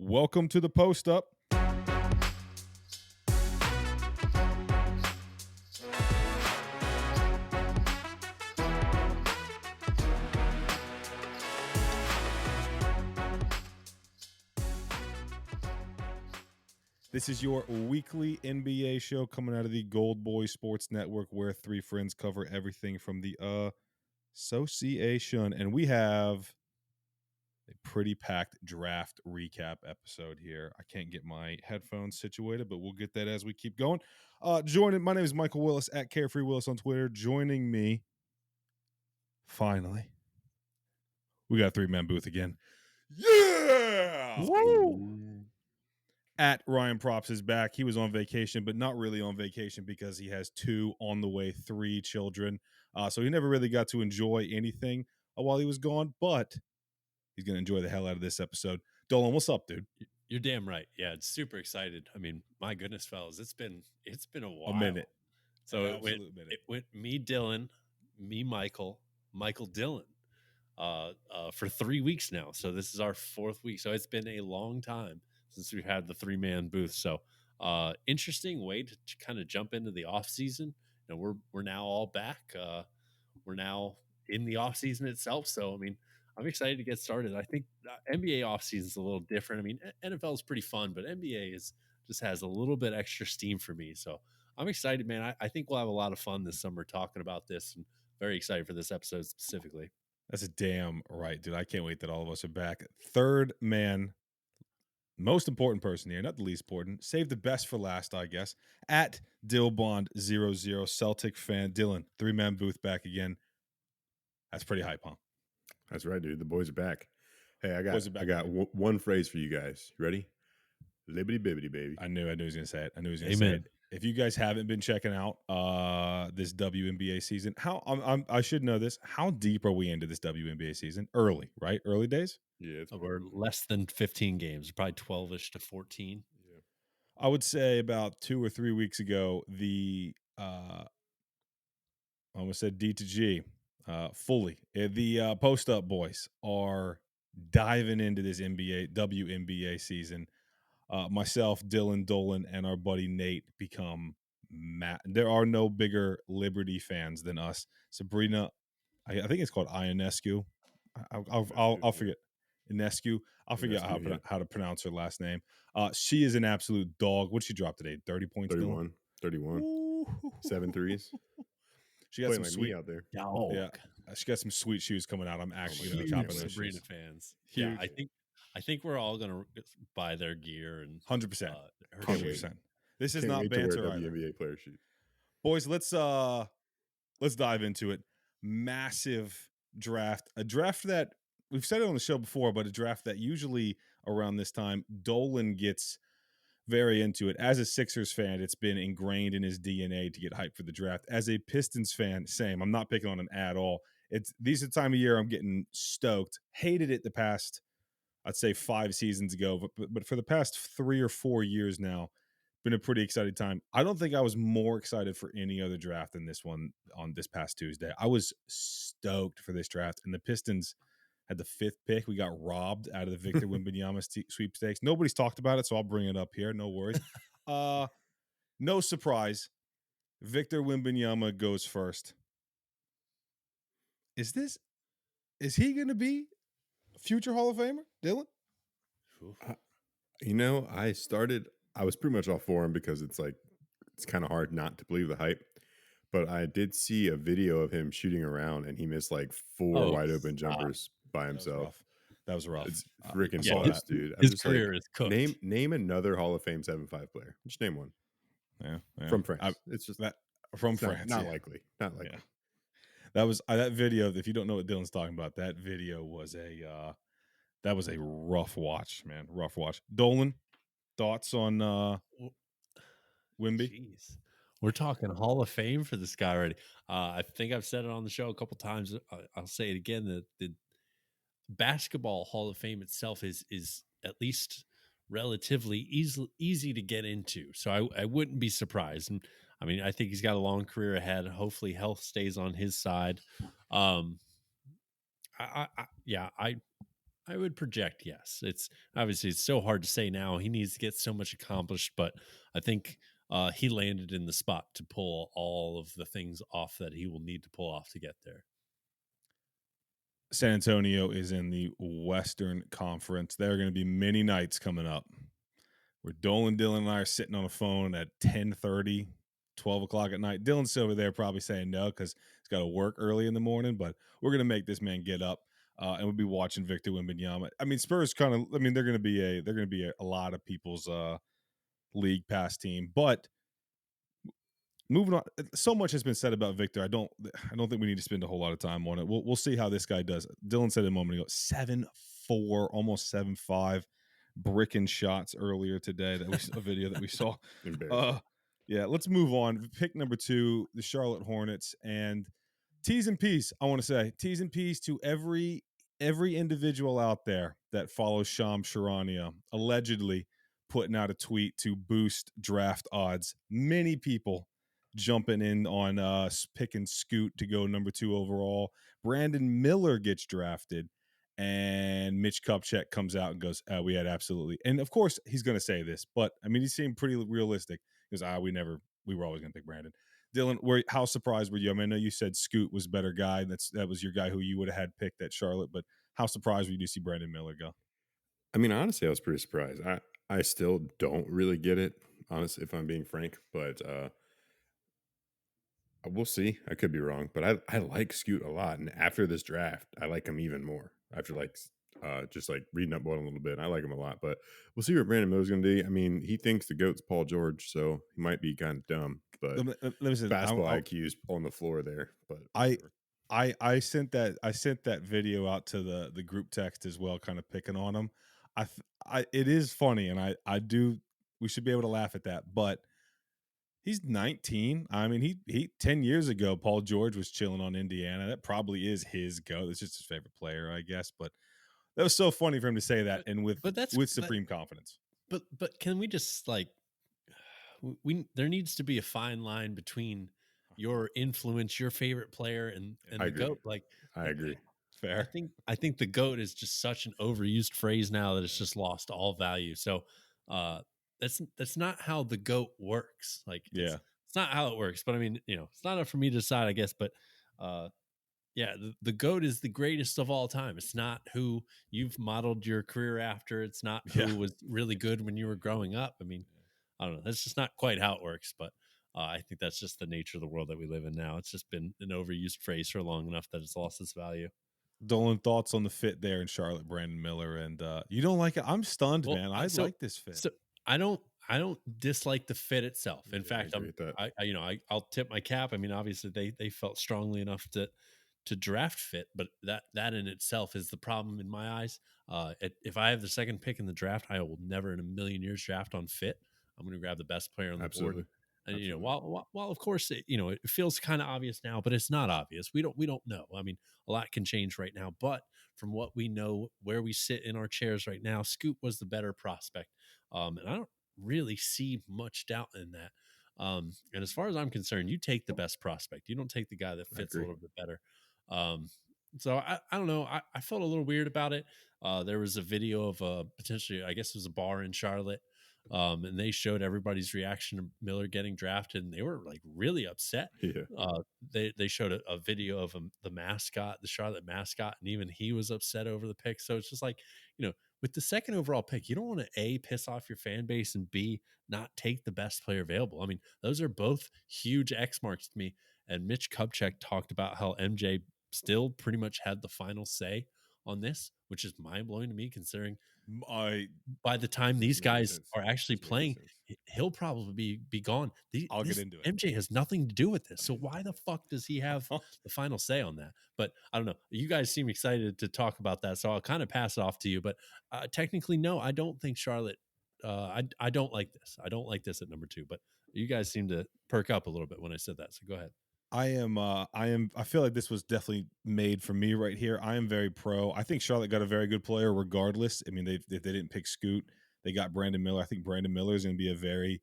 Welcome to the Post Up. This is your weekly NBA show coming out of the GoldBoys Sports Network, where three friends cover everything from the association. And we have a pretty packed draft recap episode here. I can't get my headphones situated, but we'll get that as we keep going. My name is Michael Willis at Carefree Willis on Twitter. Joining me, finally, we got a three-man booth again. Yeah! Woo! At Ryan Props is back. He was on vacation, but not really on vacation because he has on the way 3 children. So he never really got to enjoy anything while he was gone, but he's going to enjoy the hell out of this episode. Dolan, what's up, dude? You're damn right. Yeah, it's super excited. I mean, my goodness, fellas, it's been a while. A minute. So it went me, Dylan, me, Michael, Dylan, for 3 weeks now. So this is our 4th week. So it's been a long time since we've had the 3-man booth. So interesting way to kind of jump into the off season. And we're now all back. We're now in the off season itself. So I mean, I'm excited to get started. I think NBA offseason is a little different. I mean, NFL is pretty fun, but NBA just has a little bit extra steam for me. So I'm excited, man. I think we'll have a lot of fun this summer talking about this, and very excited for this episode specifically. That's a damn right, dude. I can't wait that all of us are back. Third man, most important person here, not the least important. Save the best for last, I guess. At Dillbond00, Celtic fan. Dylan, 3-man booth back again. That's pretty hype, huh? That's right, dude. The boys are back. Hey, I got one phrase for you guys. You ready? Libbity bibbity, baby. I knew he was going to say it. Say it. If you guys haven't been checking out this WNBA season, I should know this. How deep are we into this WNBA season? Early, right? Early days? Yeah. We're less than 15 games, probably 12-ish to 14. Yeah. I would say about 2 or 3 weeks ago, the I almost said D to G. Fully. The Post Up boys are diving into this WNBA season. Myself, Dylan, Dolan, and our buddy Nate become there are no bigger Liberty fans than us. Sabrina, I think it's called Ionescu. I'll forget. Inescu. I'll figure out how to pronounce her last name. She is an absolute dog. What did she drop today? 30 points? 31. Ooh. 7 threes. She got some sweet out there. Dog. Yeah, she got some sweet shoes coming out. I'm actually going to be chopping those Sabrina shoes. fans. Huge. Yeah, I think we're all going to buy their gear and 100%. 100%. This is Can't not wait banter. To wear WNBA player shoes. Boys, let's dive into it. Massive draft, a draft that we've said it on the show before, but a draft that usually around this time Dolan gets very into it. As a Sixers fan, it's been ingrained in his DNA to get hyped for the draft. As a Pistons fan, same. I'm not picking on him at all. These are the time of year I'm getting stoked. Hated it the past, I'd say 5 seasons ago, but for the past 3 or 4 years now, been a pretty exciting time. I don't think I was more excited for any other draft than this one on this past Tuesday. I was stoked for this draft, and the Pistons had the 5th pick. We got robbed out of the Victor Wembanyama sweepstakes. Nobody's talked about it, so I'll bring it up here. No worries. No surprise. Victor Wembanyama goes first. Is he going to be a future Hall of Famer, Dylan? I was pretty much all for him because it's kind of hard not to believe the hype. But I did see a video of him shooting around, and he missed 4 wide open jumpers by himself. That was rough. It's freaking bust, dude. His career is cooked. Name another Hall of Fame 7'5" player. Just name one. Yeah. From France. It's just that from France. Not likely. Not likely. Yeah. That was that video. If you don't know what Dylan's talking about, that video was a rough watch, man. Rough watch. Dolan, thoughts on Wemby? Jeez. We're talking Hall of Fame for this guy already. I think I've said it on the show a couple times. I'll say it again. The basketball Hall of Fame itself is at least relatively easy to get into. So I wouldn't be surprised. And I mean, I think he's got a long career ahead. Hopefully health stays on his side. I I would project yes. It's obviously it's so hard to say now. He needs to get so much accomplished, but I think he landed in the spot to pull all of the things off that he will need to pull off to get there. San Antonio is in the Western Conference. There are going to be many nights coming up where Dolan, Dylan, and I are sitting on a phone at 10:30, 12 o'clock at night. Dylan's over there probably saying no because he's got to work early in the morning, but we're going to make this man get up. And we'll be watching Victor Wembanyama. I mean, Spurs kind of. I mean, they're going to be a lot of people's league pass team. But moving on, so much has been said about Victor. I don't think we need to spend a whole lot of time on it. We'll see how this guy does. Dylan said a moment ago, 7'4", almost 7'5", bricking shots earlier today. That was a video that we saw. Embarrassing. Yeah, let's move on. Pick number 2, the Charlotte Hornets, and T's and P's. I want to say T's and P's to every individual out there that follows Shams Charania, allegedly putting out a tweet to boost draft odds. Many people jumping in on picking Scoot to go number 2 overall. Brandon Miller gets drafted, and Mitch Kupchak comes out and goes, "We had absolutely." And of course, he's going to say this, but I mean, he seemed pretty realistic. He goes, we were always going to pick Brandon." Dylan, how surprised were you? I mean, I know you said Scoot was a better guy. That was your guy who you would have had picked at Charlotte, but how surprised were you to see Brandon Miller go? I mean, honestly, I was pretty surprised. I still don't really get it, honestly, if I'm being frank, but we'll see. I could be wrong, but I like Scoot a lot, and after this draft, I like him even more. After just like reading up on him a little bit, I like him a lot. But we'll see what Brandon Miller's going to do. I mean, he thinks the goat's Paul George, so he might be kind of dumb, but Listen, basketball IQ's on the floor there. But I whatever. I sent that video out to the group text as well, kind of picking on him. It is funny, and I do. We should be able to laugh at that, but he's 19. I mean, he 10 years ago, Paul George was chilling on Indiana. That probably is his go. It's just his favorite player, I guess. But that was so funny for him to say that, But and but that's with supreme confidence. but can we just like we there needs to be a fine line between your influence, your favorite player, and I the agree. goat. Like, I agree. Fair. I think the goat is just such an overused phrase now that it's just lost all value. So uh that's not how the goat works. Like Yeah. it's not how it works. But I mean, it's not up for me to decide, I guess. But uh yeah, the GOAT is the greatest of all time. It's not who you've modeled your career after. It's not Yeah. who was really good when you were growing up. I mean, I don't know. That's just not quite how it works. But I think that's just the nature of the world that we live in now. It's just been an overused phrase for long enough that it's lost its value. Dolan, thoughts on the fit there in Charlotte, Brandon Miller, and you don't like it? I'm stunned, Well, man. I like this fit. so I don't dislike the fit itself. In I fact, agree with that. I'll tip my cap. I mean, obviously they felt strongly enough to draft fit, but that in itself is the problem in my eyes. If I have the second pick in the draft, I will never in a million years draft on fit. I'm going to grab the best player on the board. Absolutely. And Absolutely. while of course it feels kind of obvious now, but it's not obvious. We don't know. I mean, a lot can change right now, but from what we know, where we sit in our chairs right now, Scoot was the better prospect, and I don't really see much doubt in that. And as far as I'm concerned, you take the best prospect. You don't take the guy that I fits a agree. little bit better. Um, so I don't know. I felt a little weird about it. There was a video of potentially, I guess it was a bar in Charlotte, and they showed everybody's reaction to Miller getting drafted, and they were like really upset. Yeah. They showed a video of the mascot, the Charlotte mascot, and even he was upset over the pick. So it's just like, with the second overall pick, you don't want to A, piss off your fan base, and B, not take the best player available. I mean, those are both huge X marks to me. And Mitch Kupchak talked about how MJ still pretty much had the final say on this, which is mind blowing to me considering I by the time these Doesn't make any guys sense. are actually Doesn't make any playing, sense. he'll probably be gone. I'll get This into it. MJ has nothing to do with this. So why the fuck does he have the final say on that? But I don't know. You guys seem excited to talk about that, so I'll kind of pass it off to you. But technically, no, I don't think Charlotte. I don't like this. I don't like this at number 2. But you guys seem to perk up a little bit when I said that. So go ahead. I feel like this was definitely made for me right here. I am very pro. I think Charlotte got a very good player regardless. I mean, if they didn't pick Scoot, they got Brandon Miller. I think Brandon Miller is going to be a very,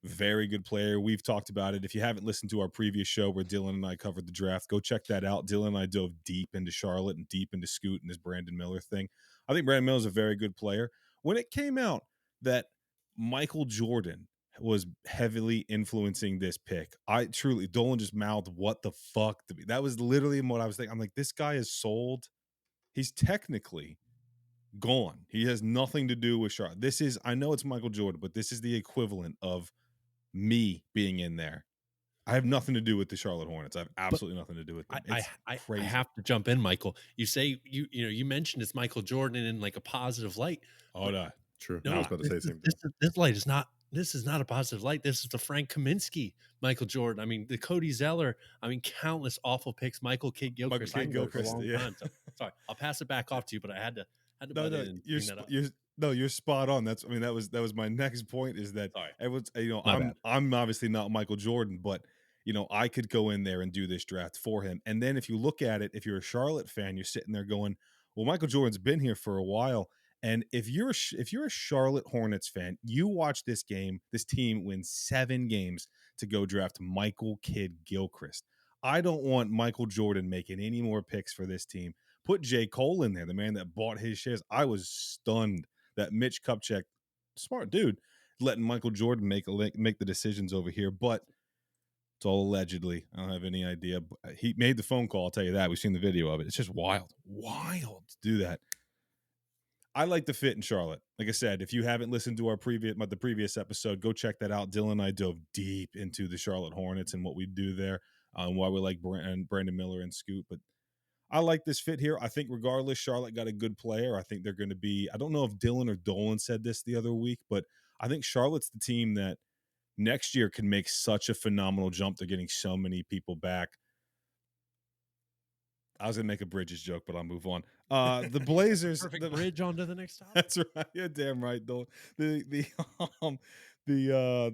very good player. We've talked about it. If you haven't listened to our previous show where Dylan and I covered the draft, go check that out. Dylan and I dove deep into Charlotte and deep into Scoot and this Brandon Miller thing. I think Brandon Miller is a very good player. When it came out that Michael Jordan was heavily influencing this pick, I truly Dolan just mouthed what the fuck to me. That was literally what I was thinking. I'm like, this guy is sold. He's technically gone. He has nothing to do with Charlotte. This is, I know it's Michael Jordan, but this is the equivalent of me being in there. I have nothing to do with the Charlotte Hornets. I have But absolutely nothing to do with them. I It's I I crazy. have to jump in, Michael. You say you mentioned it's Michael Jordan in like a positive light, Oh but no. True. I no, was about to say the same thing. this light is not. This is not a positive light. This is the Frank Kaminsky Michael Jordan. I mean, the Cody Zeller. I mean, countless awful picks. Michael Kidd Michael Gilchrist. I Kidd can go for a Gilchrist. long Yeah. time. So sorry, I'll pass it back off to you. But I had to No, butt no, in and bring that up. you're no, you're spot on. That's, I mean, that was my next point, is that Sorry, everyone's, my bad. I'm obviously not Michael Jordan, but I could go in there and do this draft for him. And then if you look at it, if you're a Charlotte fan, you're sitting there going, well, Michael Jordan's been here for a while. And if you're a Charlotte Hornets fan, you watch this team win 7 games to go draft Michael Kidd Gilchrist. I don't want Michael Jordan making any more picks for this team. Put J. Cole in there, the man that bought his shares. I was stunned that Mitch Kupchak, smart dude, letting Michael Jordan make the decisions over here. But it's all allegedly. I don't have any idea. But he made the phone call. I'll tell you that. We've seen the video of it. It's just wild to do that. I like the fit in Charlotte. Like I said, if you haven't listened to the previous episode, go check that out. Dylan and I dove deep into the Charlotte Hornets and what we do there, and why we like Brandon Miller and Scoot. But I like this fit here. I think regardless, Charlotte got a good player. I think they're going to be, I don't know if Dylan or Dolan said this the other week, but I think Charlotte's the team that next year can make such a phenomenal jump. They're getting so many people back. I was going to make a Bridges joke, but I'll move on. The Blazers. Perfect bridge onto the next topic. That's right. Yeah, damn right, Dolan. The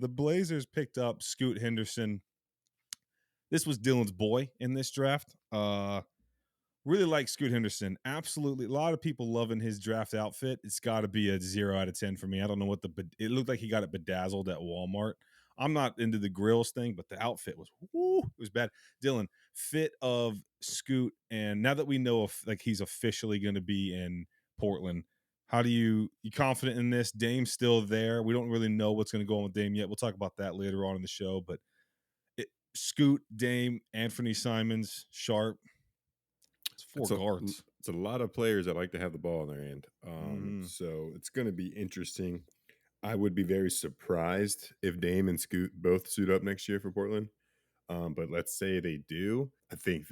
Blazers picked up Scoot Henderson. This was Dylan's boy in this draft. Really like Scoot Henderson. Absolutely. A lot of people loving his draft outfit. It's got to be a 0 out of 10 for me. I don't know it looked like he got it bedazzled at Walmart. I'm not into the grills thing, but the outfit was, it was bad. Dylan, fit of Scoot. And now that we know if like he's officially going to be in Portland, how do you confident in this? Dame's still there. We don't really know what's going to go on with Dame yet. We'll talk about that later on in the show, but Scoot, Dame, Anthony Simons, Sharp. It's 4 guards. It's a lot of players that like to have the ball in their hand. So it's going to be interesting. I would be very surprised if Dame and Scoot both suit up next year for Portland. But let's say they do. I think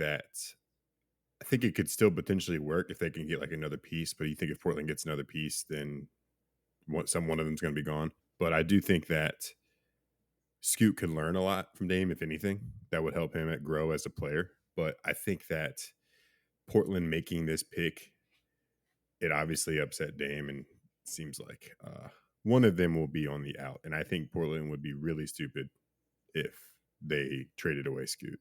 it could still potentially work if they can get like another piece. But you think if Portland gets another piece, then one of them's going to be gone. But I do think that Scoot could learn a lot from Dame, if anything. That would help him grow as a player. But I think that Portland making this pick, it obviously upset Dame, and seems like one of them will be on the out. And I think Portland would be really stupid if they traded away Scoot.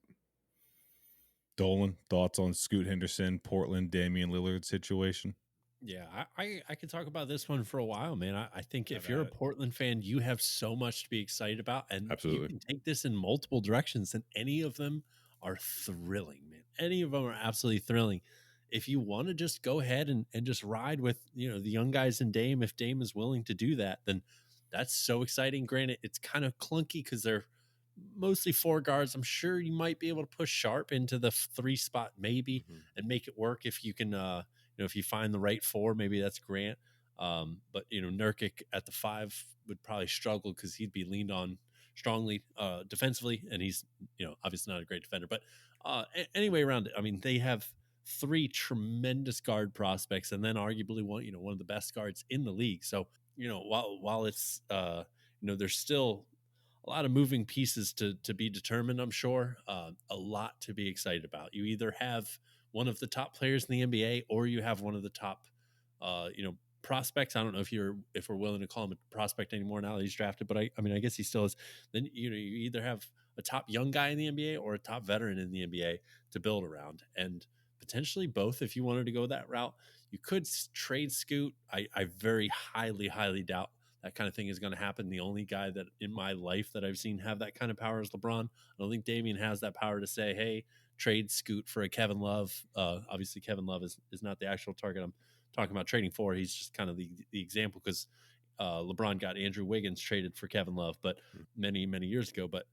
Dolan, thoughts on Scoot Henderson, Portland, Damian Lillard situation? Yeah, I could talk about this one for a while, man. I think if you're a Portland fan, you have so much to be excited about, and Absolutely. you can take this in multiple directions, and any of them are thrilling, man. Any of them are absolutely thrilling. If you want to just go ahead and just ride with the young guys in Dame, if Dame is willing to do that, then that's so exciting. Granted, it's kind of clunky because they're mostly 4 guards. I'm sure you might be able to push Sharp into the 3 spot maybe and make it work if you can if you find the right 4, maybe that's Grant. But Nurkic at the 5 would probably struggle because he'd be leaned on strongly defensively, and he's obviously not a great defender. But anyway, around it, I mean, they have 3 tremendous guard prospects, and then arguably one of the best guards in the league. So while it's there's still a lot of moving pieces to be determined, I'm sure. A lot to be excited about. You either have one of the top players in the NBA, or you have one of the top, prospects. I don't know if we're willing to call him a prospect anymore now that he's drafted, but I mean, I guess he still is. Then you either have a top young guy in the NBA or a top veteran in the NBA to build around, and potentially both. If you wanted to go that route, you could trade Scoot. I very highly doubt that kind of thing is going to happen. The only guy that in my life that I've seen have that kind of power is LeBron. I don't think Damian has that power to say, hey, trade Scoot for a Kevin Love. Obviously, Kevin Love is not the actual target I'm talking about trading for, he's just kind of the example because LeBron got Andrew Wiggins traded for Kevin Love, but many years ago. But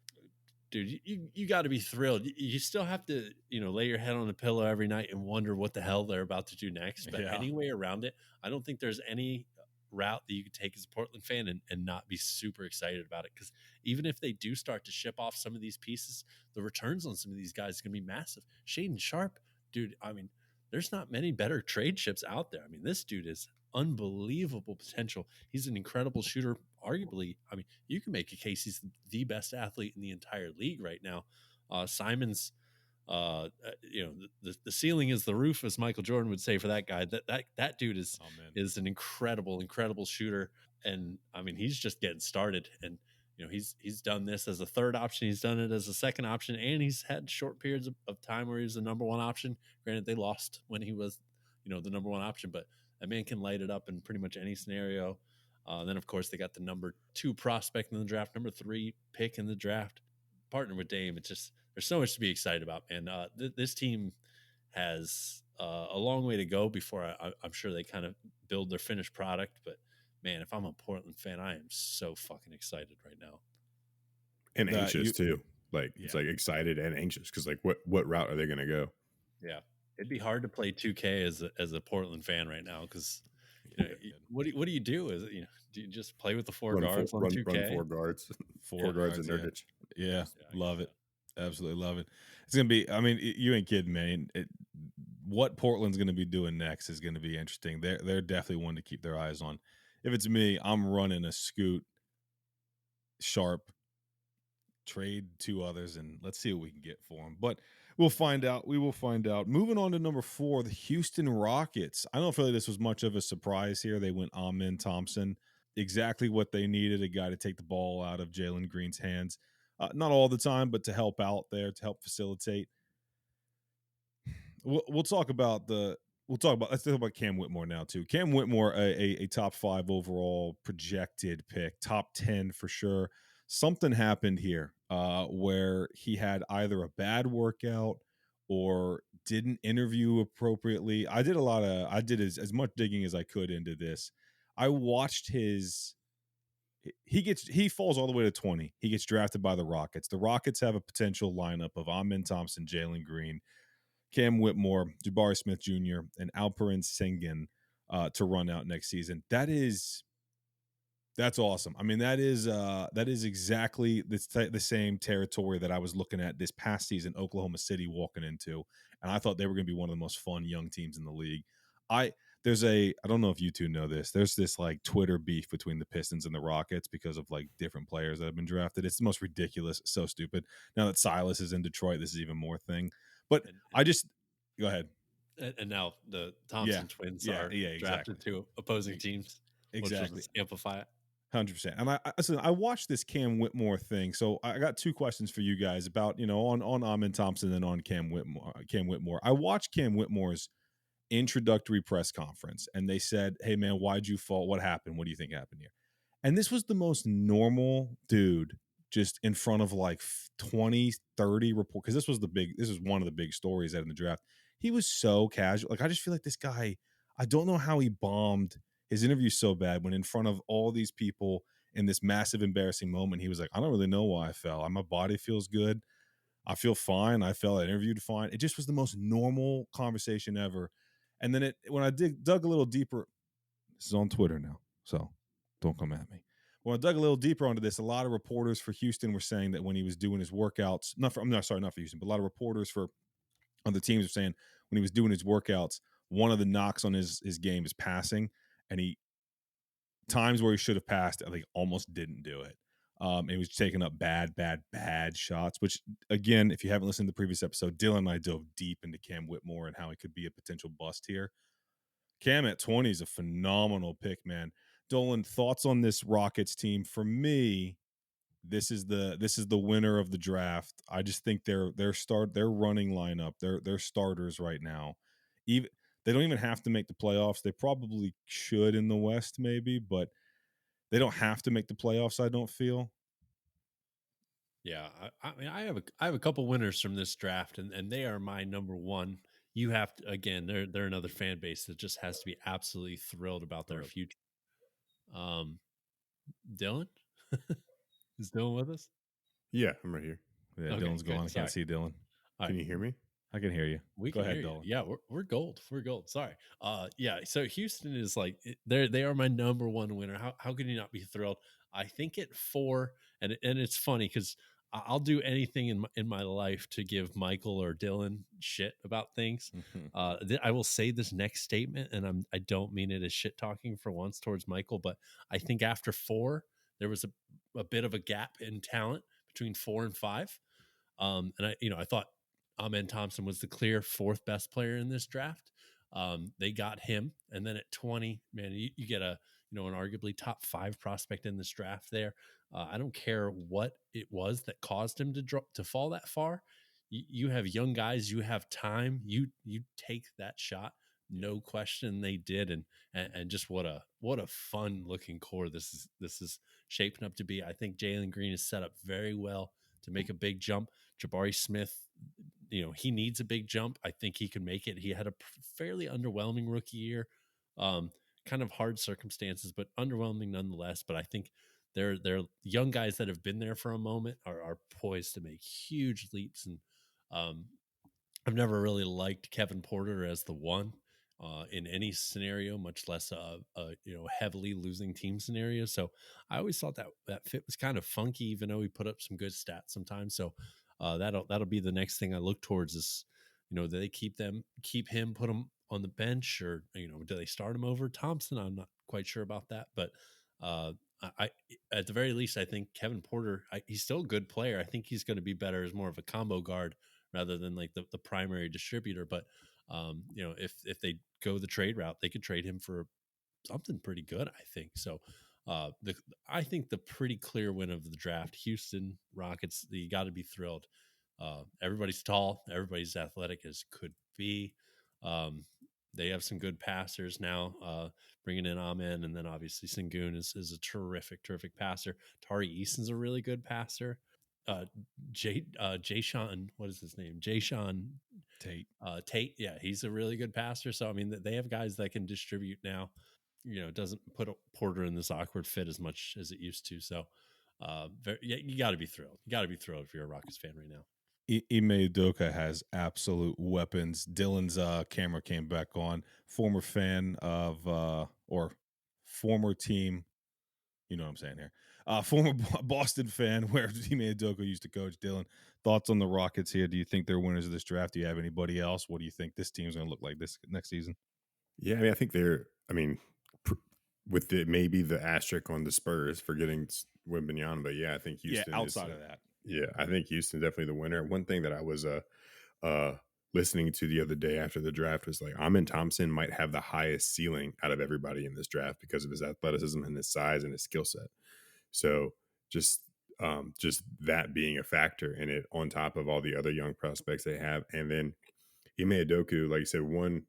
dude, you got to be thrilled. You still have to, lay your head on a pillow every night and wonder what the hell they're about to do next. But Yeah. any way around it, I don't think there's any route that you could take as a Portland fan and not be super excited about it. Because even if they do start to ship off some of these pieces, the returns on some of these guys is going to be massive. Shaedon Sharp, dude, I mean, there's not many better trade chips out there. I mean, this dude is unbelievable potential. He's an incredible shooter. Arguably, I mean, you can make a case he's the best athlete in the entire league right now. Simon's, the ceiling is the roof, as Michael Jordan would say for that guy. That dude is an incredible shooter, and I mean, he's just getting started. And he's done this as a third option. He's done it as a second option, and he's had short periods of time where he was the number one option. Granted, they lost when he was, the number one option, but that man can light it up in pretty much any scenario. Then, of course, they got the number 2 prospect in the draft, number 3 pick in the draft, partner with Dame. It's just there's so much to be excited about, man. This team has a long way to go before I'm sure they kind of build their finished product. But man, if I'm a Portland fan, I am so fucking excited right now, and anxious too. Like it's like excited and anxious because like what route are they going to go? Yeah, it'd be hard to play 2K as a Portland fan right now because. What do you do? Do you just play with the 4 guards on 2K? Run 4 guards, 4 guards in Nurkic. Yeah, love it. Absolutely love it. It's gonna be. I mean, you ain't kidding, man. What Portland's gonna be doing next is gonna be interesting. They're definitely one to keep their eyes on. If it's me, I'm running a Scoot, Sharp, trade 2 others, and let's see what we can get for them. But we'll find out. We will find out. Moving on to number 4, the Houston Rockets. I don't feel like this was much of a surprise here. They went Amen Thompson, exactly what they needed, a guy to take the ball out of Jalen Green's hands. Not all the time, but to help out there, to help facilitate. We'll talk about let's talk about Cam Whitmore now too. Cam Whitmore, a top 5 overall projected pick, top 10 for sure. Something happened here where he had either a bad workout or didn't interview appropriately. I did as much digging as I could into this. I watched he falls all the way to 20. He gets drafted by the Rockets. The Rockets have a potential lineup of Amen Thompson, Jalen Green, Cam Whitmore, Jabari Smith Jr., and Alperen Sengun to run out next season. That's awesome. I mean, that is exactly the same territory that I was looking at this past season, Oklahoma City walking into, and I thought they were going to be one of the most fun young teams in the league. I don't know if you two know this. There's this like Twitter beef between the Pistons and the Rockets because of like different players that have been drafted. It's the most ridiculous, so stupid. Now that Silas is in Detroit, this is even more thing. But go ahead. And now the Thompson twins are drafted to opposing teams, exactly. Which will just amplify it. 100%. And I watched this Cam Whitmore thing. So I got 2 questions for you guys about, on Amen Thompson and on Cam Whitmore. I watched Cam Whitmore's introductory press conference and they said, "Hey man, why'd you fall? What happened? What do you think happened here?" And this was the most normal dude just in front of like 20, 30 report. Cause this was one of the big stories out in the draft. He was so casual. Like, I just feel like this guy, I don't know how he bombed his interview so bad when in front of all these people in this massive embarrassing moment, he was like, "I don't really know why I fell. My body feels good. I feel fine. I interviewed fine." It just was the most normal conversation ever. And then when I dug a little deeper, this is on Twitter now, so don't come at me. When I dug a little deeper onto this, a lot of reporters for Houston were saying that when he was doing his workouts, not for Houston, but a lot of reporters for other teams were saying when he was doing his workouts, one of the knocks on his game is passing, and he times where he should have passed, I think almost didn't do it. He was taking up bad shots, which, again, if you haven't listened to the previous episode, Dylan and I dove deep into Cam Whitmore and how he could be a potential bust here. Cam at 20 is a phenomenal pick, man. Dolan, thoughts on this Rockets team? For me, this is the winner of the draft. I just think their running lineup, their starters right now, even they don't even have to make the playoffs. They probably should in the West, maybe, but they don't have to make the playoffs, I don't feel. Yeah, I mean, I have a couple winners from this draft, and they are my number 1 you have to, again, they're another fan base that just has to be absolutely thrilled about their Thrilled. future. Um, Dylan, is Dylan with us? Yeah, I'm right here. Yeah, Okay, Dylan's good. gone. I can't Sorry. see Dylan. All Can right. you hear me? I can hear you. We Go can ahead, hear you. Dylan. Yeah, we're gold. We're gold. Sorry. Yeah. So Houston is like they are my number one winner. How could you not be thrilled? I think at 4, and it's funny because I'll do anything in my life to give Michael or Dylan shit about things. Mhm. I will say this next statement, and I don't mean it as shit talking for once towards Michael, but I think after 4 there was a bit of a gap in talent between 4 and 5. And I thought Amen Thompson was the clear 4th best player in this draft. They got him, and then at 20, man, you get an arguably top 5 prospect in this draft. There, I don't care what it was that caused him to fall that far. You have young guys, you have time, you take that shot, no question. They did, and just what a fun looking core this is shaping up to be. I think Jalen Green is set up very well to make a big jump. Jabari Smith, he needs a big jump. I think he can make it. He had a fairly underwhelming rookie year, kind of hard circumstances, but underwhelming nonetheless. But I think they're young guys that have been there for a moment are poised to make huge leaps. And um, I've never really liked Kevin Porter as the one in any scenario, much less a heavily losing team scenario. So I always thought that fit was kind of funky, even though he put up some good stats sometimes. So that'll be the next thing I look towards is, do they keep him, put him on the bench, or do they start him over Thompson? I'm not quite sure about that, but uh, I at the very least I think Kevin Porter, he's still a good player. I think he's going to be better as more of a combo guard rather than like the primary distributor. But if they go the trade route, they could trade him for something pretty good, I think. So I think the pretty clear win of the draft, Houston Rockets, you got to be thrilled. Everybody's tall, everybody's athletic as could be. Um, they have some good passers now, bringing in Amen, and then obviously Sengun is a terrific passer. Tari Eason's a really good passer. Uh, Jay Sean, what is his name? Jay Sean Tate. Tate, yeah, he's a really good passer. So I mean, they have guys that can distribute now. It doesn't put Porter in this awkward fit as much as it used to. So, yeah, you got to be thrilled. You got to be thrilled if you're a Rockets fan right now. Ime Udoka has absolute weapons. Dylan's camera came back on. Former fan of or former team, you know what I'm saying here. Former Boston fan where Ime Udoka used to coach. Dylan, thoughts on the Rockets here? Do you think they're winners of this draft? Do you have anybody else? What do you think this team's going to look like this next season? Yeah, I mean, I think with maybe the asterisk on the Spurs for getting Wembanyama, but yeah, I think Houston outside of that. Yeah, I think Houston's definitely the winner. One thing that I was listening to the other day after the draft was like Amen Thompson might have the highest ceiling out of everybody in this draft because of his athleticism and his size and his skill set. So just that being a factor in it on top of all the other young prospects they have. And then Ime Udoka, like you said, one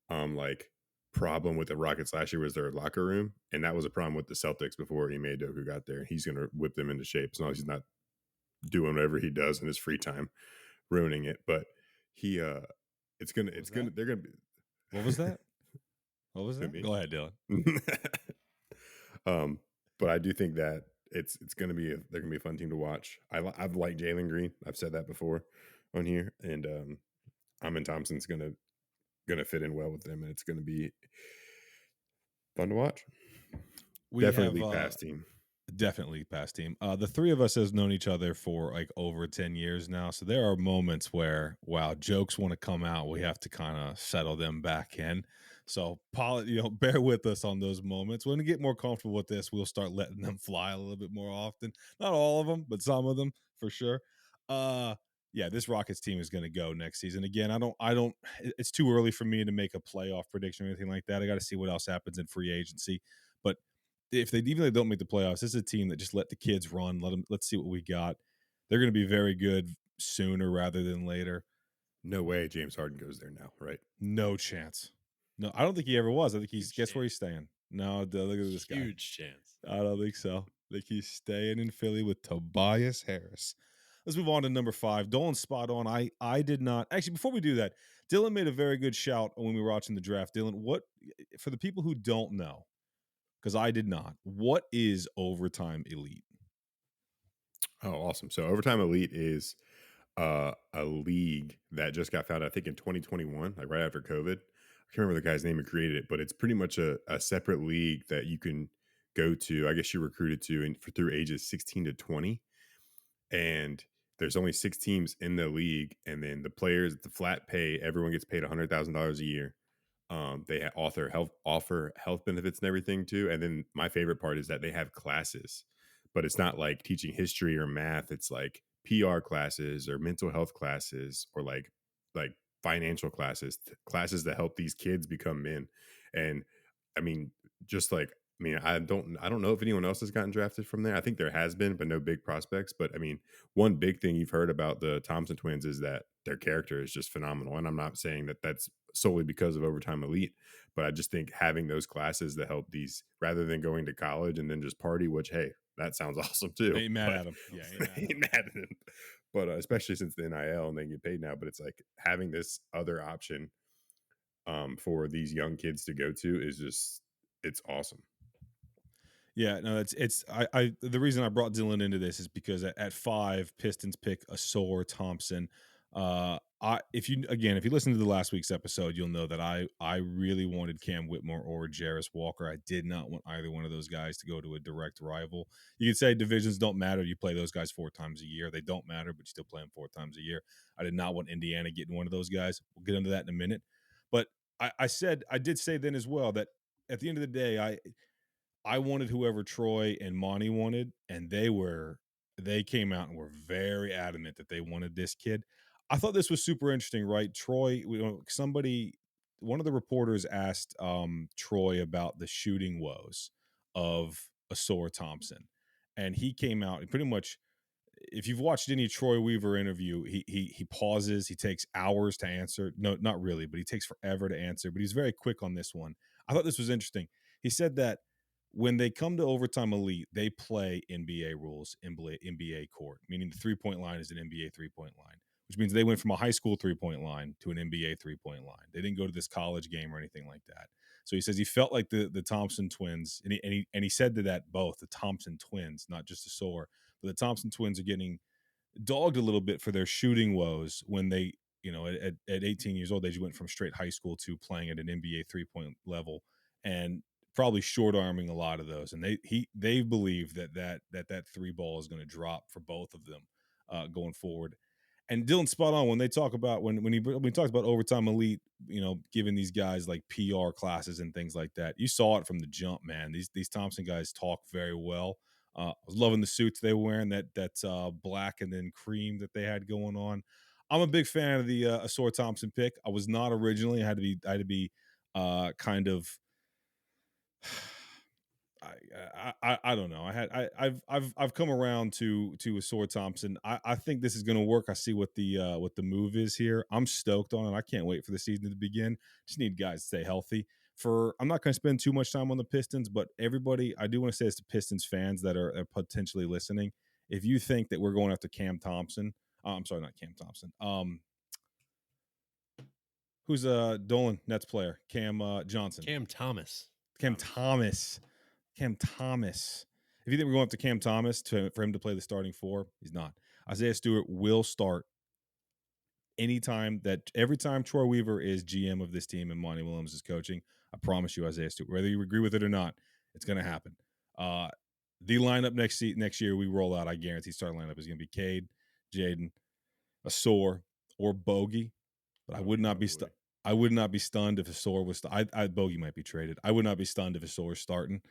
like problem with the Rockets last year was their locker room. And that was a problem with the Celtics before Ime Udoka got there. He's gonna whip them into shape as long as he's not doing whatever he does in his free time, ruining it. But he they're gonna be What was that? What was that? me. Go ahead, Dylan. But I do think that it's gonna be they're gonna be a fun team to watch. I've liked Jalen Green. I've said that before on here, and Amen Thompson's gonna fit in well with them, and it's gonna be fun to watch. We Definitely have league pass team. Definitely past team. The three of us has known each other for like over 10 years now. So there are moments where, wow, jokes want to come out. We have to kind of settle them back in. So, bear with us on those moments. When we get more comfortable with this, we'll start letting them fly a little bit more often. Not all of them, but some of them for sure. Yeah, this Rockets team is going to go next season. Again, it's too early for me to make a playoff prediction or anything like that. I got to see what else happens in free agency. But if they even they don't make the playoffs, this is a team that just let the kids run. Let's see what we got. They're going to be very good sooner rather than later. No way James Harden goes there now, right? No chance. No, I don't think he ever was. I think Huge guess chance. where he's staying. No, look at this guy. Huge chance. I don't think so. I think he's staying in Philly with Tobias Harris. Let's move on to number 5. Dolan's spot on. I did not actually. Before we do that, Dylan made a very good shout when we were watching the draft. Dylan, what for the people who don't know, because I did not. What is overtime elite? Oh, awesome. So Overtime Elite is a league that just got founded, I think, in 2021, like right after COVID. I can't remember the guy's name who created it, but it's pretty much a separate league that you can go to. I guess you're recruited to and for through ages 16 to 20. And there's only 6 teams in the league. And then the players, the flat pay, everyone gets paid $100,000 a year. They offer health benefits and everything too. And then my favorite part is that they have classes, but it's not like teaching history or math. It's like PR classes or mental health classes or like financial classes, classes that help these kids become men. And I mean, just like I don't know if anyone else has gotten drafted from there. I think there has been, but no big prospects. But I mean, one big thing you've heard about the Thompson twins is that their character is just phenomenal. And I'm not saying that that's solely because of Overtime Elite, but I just think having those classes that help these rather than going to college and then just party, which hey, that sounds awesome too. Ain't mad But at him. Yeah, ain't mad at ain't him. mad at him. But especially since the NIL and they get paid now, but it's like having this other option for these young kids to go to is just it's awesome. Yeah, no, it's I the reason I brought Dylan into this is because at 5, Pistons pick a sore Thompson. I if you listen to the last week's episode, you'll know that I really wanted Cam Whitmore or Jarris Walker. I did not want either one of those guys to go to a direct rival. You could say divisions don't matter. You play those guys 4 times a year. They don't matter, but you still play them 4 times a year. I did not want Indiana getting one of those guys. We'll get into that in a minute. But I did say then as well that at the end of the day, I wanted whoever Troy and Monty wanted, and they came out and were very adamant that they wanted this kid. I thought this was super interesting, right? Troy, one of the reporters asked Troy about the shooting woes of Asor Thompson, and he came out and pretty much if you've watched any Troy Weaver interview, he pauses, he takes hours to answer. No, not really, but he takes forever to answer. But he's very quick on this one. I thought this was interesting. He said that when they come to overtime elite, they play NBA rules, NBA court, meaning the 3-point line is an NBA 3-point line, which means they went from a high school 3-point line to an NBA 3-point line. They didn't go to this college game or anything like that. So he says he felt like the Thompson twins, and he said to that both the Thompson twins, not just a sore, but the Thompson twins are getting dogged a little bit for their shooting woes when they, at 18 years old, they just went from straight high school to playing at an NBA 3-point level and probably short arming a lot of those. And they believe that three ball is going to drop for both of them going forward. And Dylan's spot on when they talk about when he talks about overtime elite, giving these guys like PR classes and things like that. You saw it from the jump, man. These Thompson guys talk very well. I was loving the suits they were wearing, that black and then cream that they had going on. I'm a big fan of the Asor Thompson pick. I was not originally. I had to be kind of I don't know. I've come around to Asor Thompson. I think this is going to work. I see what the move is here. I'm stoked on it. I can't wait for the season to begin. Just need guys to stay healthy. I'm not going to spend too much time on the Pistons, but everybody, I do want to say it's to Pistons fans that are potentially listening. If you think that we're going after Cam Thompson, I'm sorry, not Cam Thompson. Who's Dolan Nets player? Cam Johnson. Cam Thomas. Cam Thomas. Cam Thomas. If you think we're going up to Cam Thomas for him to play the starting 4, he's not. Isaiah Stewart will start every time Troy Weaver is GM of this team and Monty Williams is coaching. I promise you, Isaiah Stewart, whether you agree with it or not, it's going to happen. The lineup next year we roll out, I guarantee starting lineup is going to be Cade, Jaden, Asor, or Bogey. But I would not be stunned if Asor was. Bogey might be traded. I would not be stunned if Asor is starting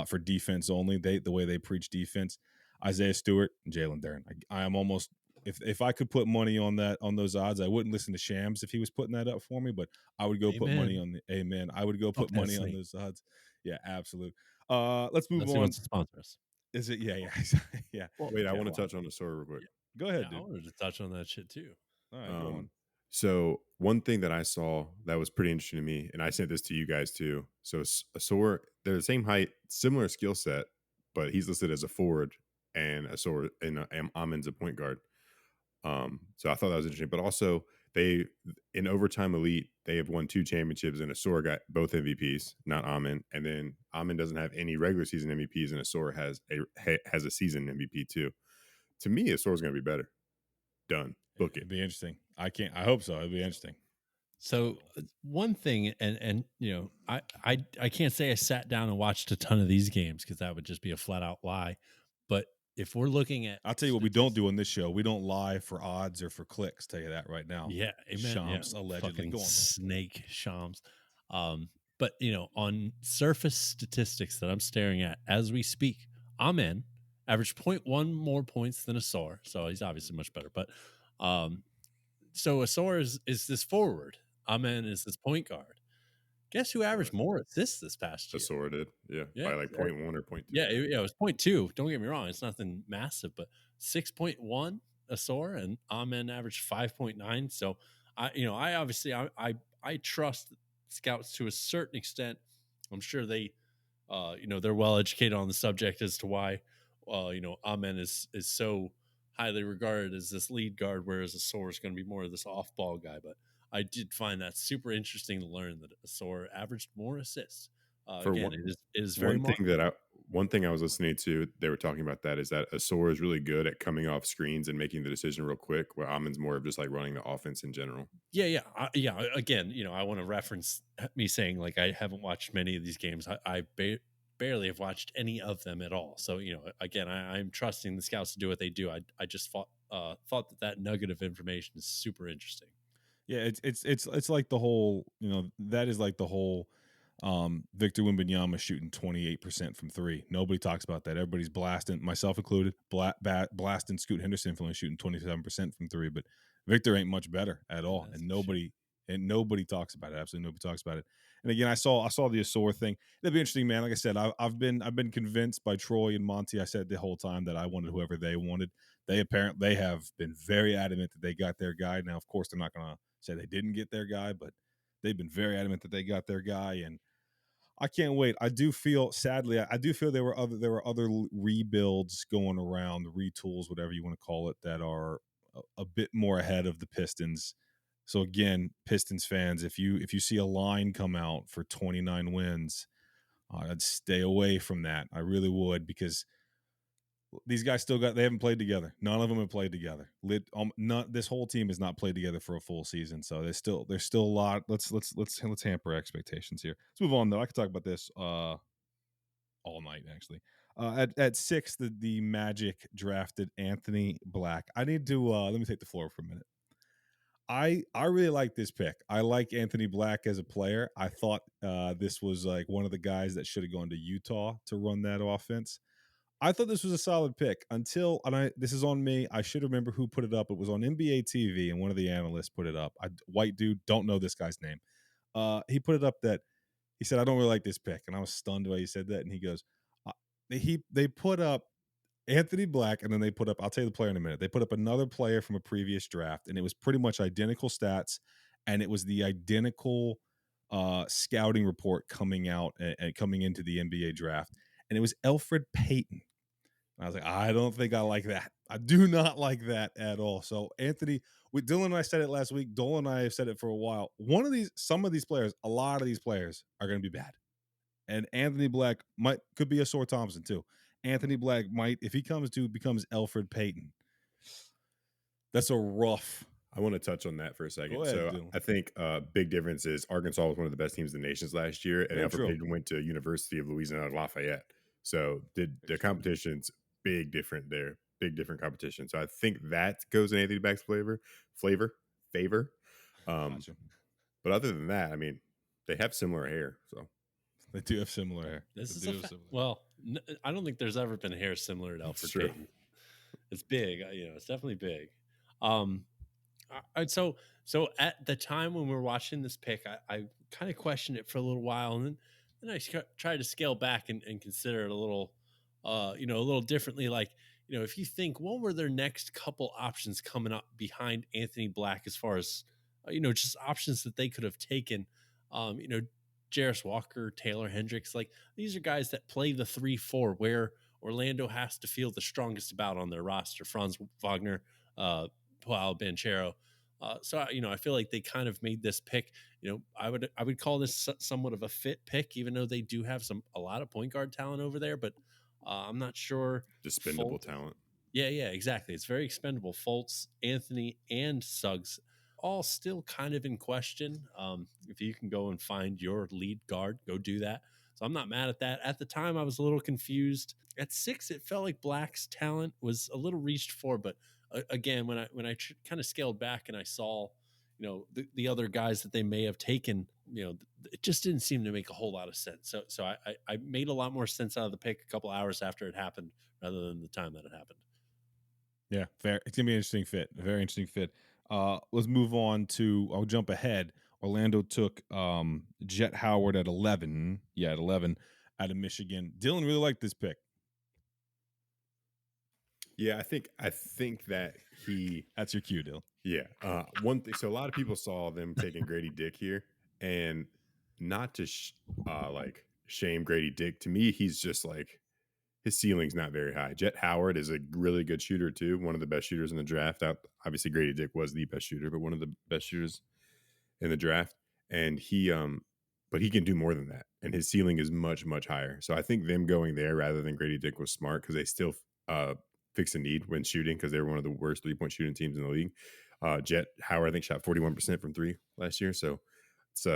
for defense only. The way they preach defense. Isaiah Stewart and Jalen Duren. I am almost. If I could put money on those odds, I wouldn't listen to Shams if he was putting that up for me. But I would go put money on the amen. I would go put money on those odds. Yeah, absolutely. Let's move on. He wants to sponsor us. Is it? Yeah, yeah. Well, wait, I want to touch on the story real quick. Yeah. Go ahead, dude. I wanted to touch on that shit too. All right, go on. So one thing that I saw that was pretty interesting to me, and I sent this to you guys too. So Asor, they're the same height, similar skill set, but he's listed as a forward and Asor and Amin's a point guard. So I thought that was interesting. But also, they in overtime elite, they have won 2 championships, and Asor got both MVPs, not Amin. And then Amin doesn't have any regular season MVPs, and Asor has a season MVP too. To me, Asor is going to be better. Done. Book it. It'd be interesting. I hope so. It'd be interesting. So one thing, and I can't say I sat down and watched a ton of these games because that would just be a flat out lie. But if we're looking at, I'll tell you what we don't do on this show. We don't lie for odds or for clicks. Tell you that right now. yeah, amen, Shams yeah, allegedly. fucking Go on. snake Shams. But on surface statistics that I'm staring at as we speak, Amen averaged 0.1 more points than Asar, so he's obviously much better. But so Asar is this forward. Amen is this point guard. Guess who averaged more assists this past year? Asor did. Yeah. Yeah, By like 0.1 or 0.2. yeah, it was 0.2. Don't get me wrong; it's nothing massive, but 6.1 Asor and Amen averaged 5.9. So I obviously I trust scouts to a certain extent. I'm sure they're well educated on the subject as to why Amen is so highly regarded as this lead guard, whereas Asor is going to be more of this off ball guy. But I did find that super interesting to learn that Asor averaged more assists. For Again, one, it is very one thing I was listening to, they were talking about that is that Asor is really good at coming off screens and making the decision real quick, where Amin's more of just like running the offense in general. Yeah. Again, I want to reference me saying like I haven't watched many of these games. I barely have watched any of them at all. So again, I'm trusting the scouts to do what they do. I just thought that nugget of information is super interesting. Yeah, it's like the whole, that is like the whole Victor Wembanyama shooting 28% from three. Nobody talks about that. Everybody's blasting, myself included, blasting Scoot Henderson for only shooting 27% from three, but Victor ain't much better at all. That's And nobody talks about it. Absolutely nobody talks about it. And again, I saw the Asor thing. It'd be interesting, man. Like I said, I've been convinced by Troy and Monty. I said the whole time that I wanted whoever they wanted. They have been very adamant that they got their guy. Now, of course, they're not gonna say they didn't get their guy, but they've been very adamant that they got their guy, and I can't wait. I do feel, sadly, I do feel there were other rebuilds going around, retools, whatever you want to call it, that are a bit more ahead of the Pistons. So again, Pistons fans, if you see a line come out for 29 wins, I'd stay away from that. I really would, because these guys they haven't played together. None of them have played together. This whole team has not played together for a full season. So there's still a lot. Let's hamper expectations here. Let's move on though. I could talk about this all night actually. At 6, the Magic drafted Anthony Black. I need to let me take the floor for a minute. I really like this pick. I like Anthony Black as a player. I thought this was like one of the guys that should have gone to Utah to run that offense. I thought this was a solid pick until, this is on me. I should remember who put it up. It was on NBA TV, and one of the analysts put it up. White dude, don't know this guy's name. He put it up that he said, "I don't really like this pick," and I was stunned why he said that. And he goes, they put up Anthony Black, and then they put up, I'll tell you the player in a minute. They put up another player from a previous draft, and it was pretty much identical stats, and it was the identical scouting report coming out and coming into the NBA draft, and it was Elfrid Payton. I was like, I don't think I like that. I do not like that at all. So Anthony, with Dylan and I said it last week. Dolan and I have said it for a while. Some of these players, a lot of these players are going to be bad. And Anthony Black could be a Sore Thompson too. Anthony Black might, if he becomes Elfrid Payton. That's a rough. I want to touch on that for a second. Go ahead, so Dylan. I think big difference is Arkansas was one of the best teams in the nations last year, and Elfrid Payton went to University of Louisiana Lafayette. So the competition's big different there. Big different competition. So I think that goes in Anthony Black's favor. Gotcha. But other than that, I mean, they have similar hair. So they do have similar hair. Well, I don't think there's ever been hair similar to Elfrid Payton. It's big. It's definitely big. So at the time when we were watching this pick, I kind of questioned it for a little while, and then I tried to scale back and consider it a little, a little differently. Like, if you think, what were their next couple options coming up behind Anthony Black as far as, just options that they could have taken, Jarris Walker, Taylor Hendricks, like these are guys that play the 3-4 where Orlando has to feel the strongest about on their roster. Franz Wagner, Paolo Banchero. I feel like they kind of made this pick. I would call this somewhat of a fit pick, even though they do have a lot of point guard talent over there. But I'm not sure. Dispendable Fultz, talent. yeah, exactly. It's very expendable. Fultz, Anthony, and Suggs all still kind of in question. If you can go and find your lead guard, go do that. So I'm not mad at that. At the time, I was a little confused. At 6, it felt like Black's talent was a little reached for, but again, when I kind of scaled back and I saw, the other guys that they may have taken, it just didn't seem to make a whole lot of sense. So I made a lot more sense out of the pick a couple hours after it happened rather than the time that it happened. Yeah, fair. It's gonna be an interesting fit. A very interesting fit. Let's move on to. I'll jump ahead. Orlando took Jet Howard at 11. Yeah, at 11 out of Michigan. Dylan really liked this pick. Yeah, I think that he. That's your cue, Dylan. Yeah. One thing. So a lot of people saw them taking Grady Dick here, and not to like shame Grady Dick. To me, he's just like his ceiling's not very high. Jet Howard is a really good shooter too, one of the best shooters in the draft. Obviously, Grady Dick was the best shooter, but one of the best shooters in the draft. And but he can do more than that, and his ceiling is much much higher. So I think them going there rather than Grady Dick was smart because they still fix a need when shooting because they were one of the worst 3-point shooting teams in the league. Jet Howard I think shot 41% from three last year, so it's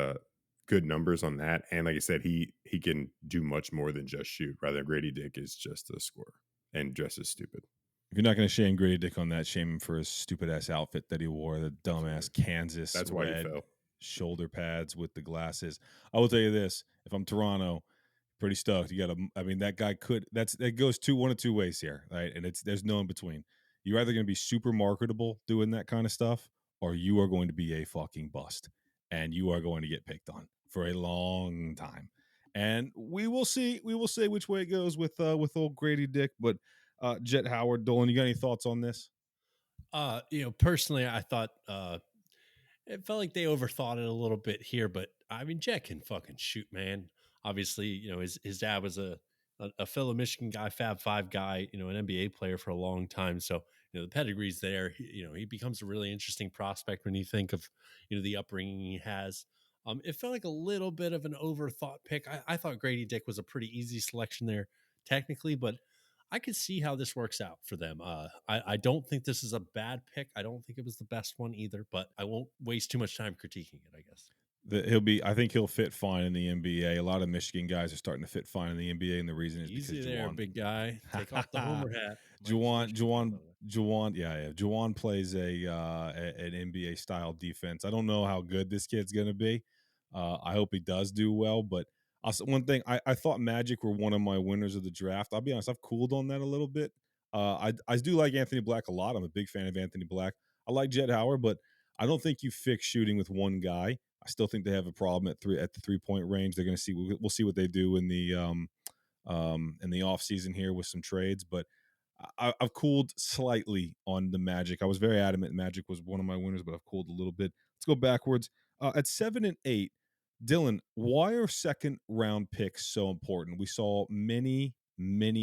good numbers on that. And like I said, he can do much more than just shoot. Rather, Grady Dick is just a scorer and dresses stupid. If you're not going to shame Grady Dick on that, shame him for his stupid ass outfit that he wore, the dumbass Kansas That's why he red fell. shoulder pads with the glasses. I will tell you this: if I'm Toronto, pretty stoked. You got to. I mean, that guy could. That goes one of two ways here, right? And there's no in between. You're either going to be super marketable doing that kind of stuff, or you are going to be a fucking bust, and you are going to get picked on for a long time. And we will see. We will see which way it goes with old Grady Dick, but. Jet Howard, Dolan, you got any thoughts on this? Personally, I thought it felt like they overthought it a little bit here, but I mean, Jet can fucking shoot, man. Obviously, his dad was a fellow Michigan guy, Fab Five guy, an NBA player for a long time. So, the pedigree's there. He becomes a really interesting prospect when you think of, the upbringing he has. It felt like a little bit of an overthought pick. I thought Grady Dick was a pretty easy selection there, technically, but I could see how this works out for them. I don't think this is a bad pick. I don't think it was the best one either, but I won't waste too much time critiquing it, I guess. I think he'll fit fine in the NBA. A lot of Michigan guys are starting to fit fine in the NBA, and the reason is Easy because there, Juwan. big guy. Take off the homer hat. Juwan, yeah. Juwan plays an NBA style defense. I don't know how good this kid's going to be. I hope he does do well, but also one thing I thought Magic were one of my winners of the draft. I'll be honest, I've cooled on that a little bit. I do like Anthony Black a lot. I'm a big fan of Anthony Black. I like Jet Howard, but I don't think you fix shooting with one guy. I still think they have a problem at the 3-point range. They're going to see. We'll see what they do in the off season here with some trades. But I've cooled slightly on the Magic. I was very adamant Magic was one of my winners, but I've cooled a little bit. Let's go backwards. At 7 and 8, Dylan, why are second round picks so important? We saw many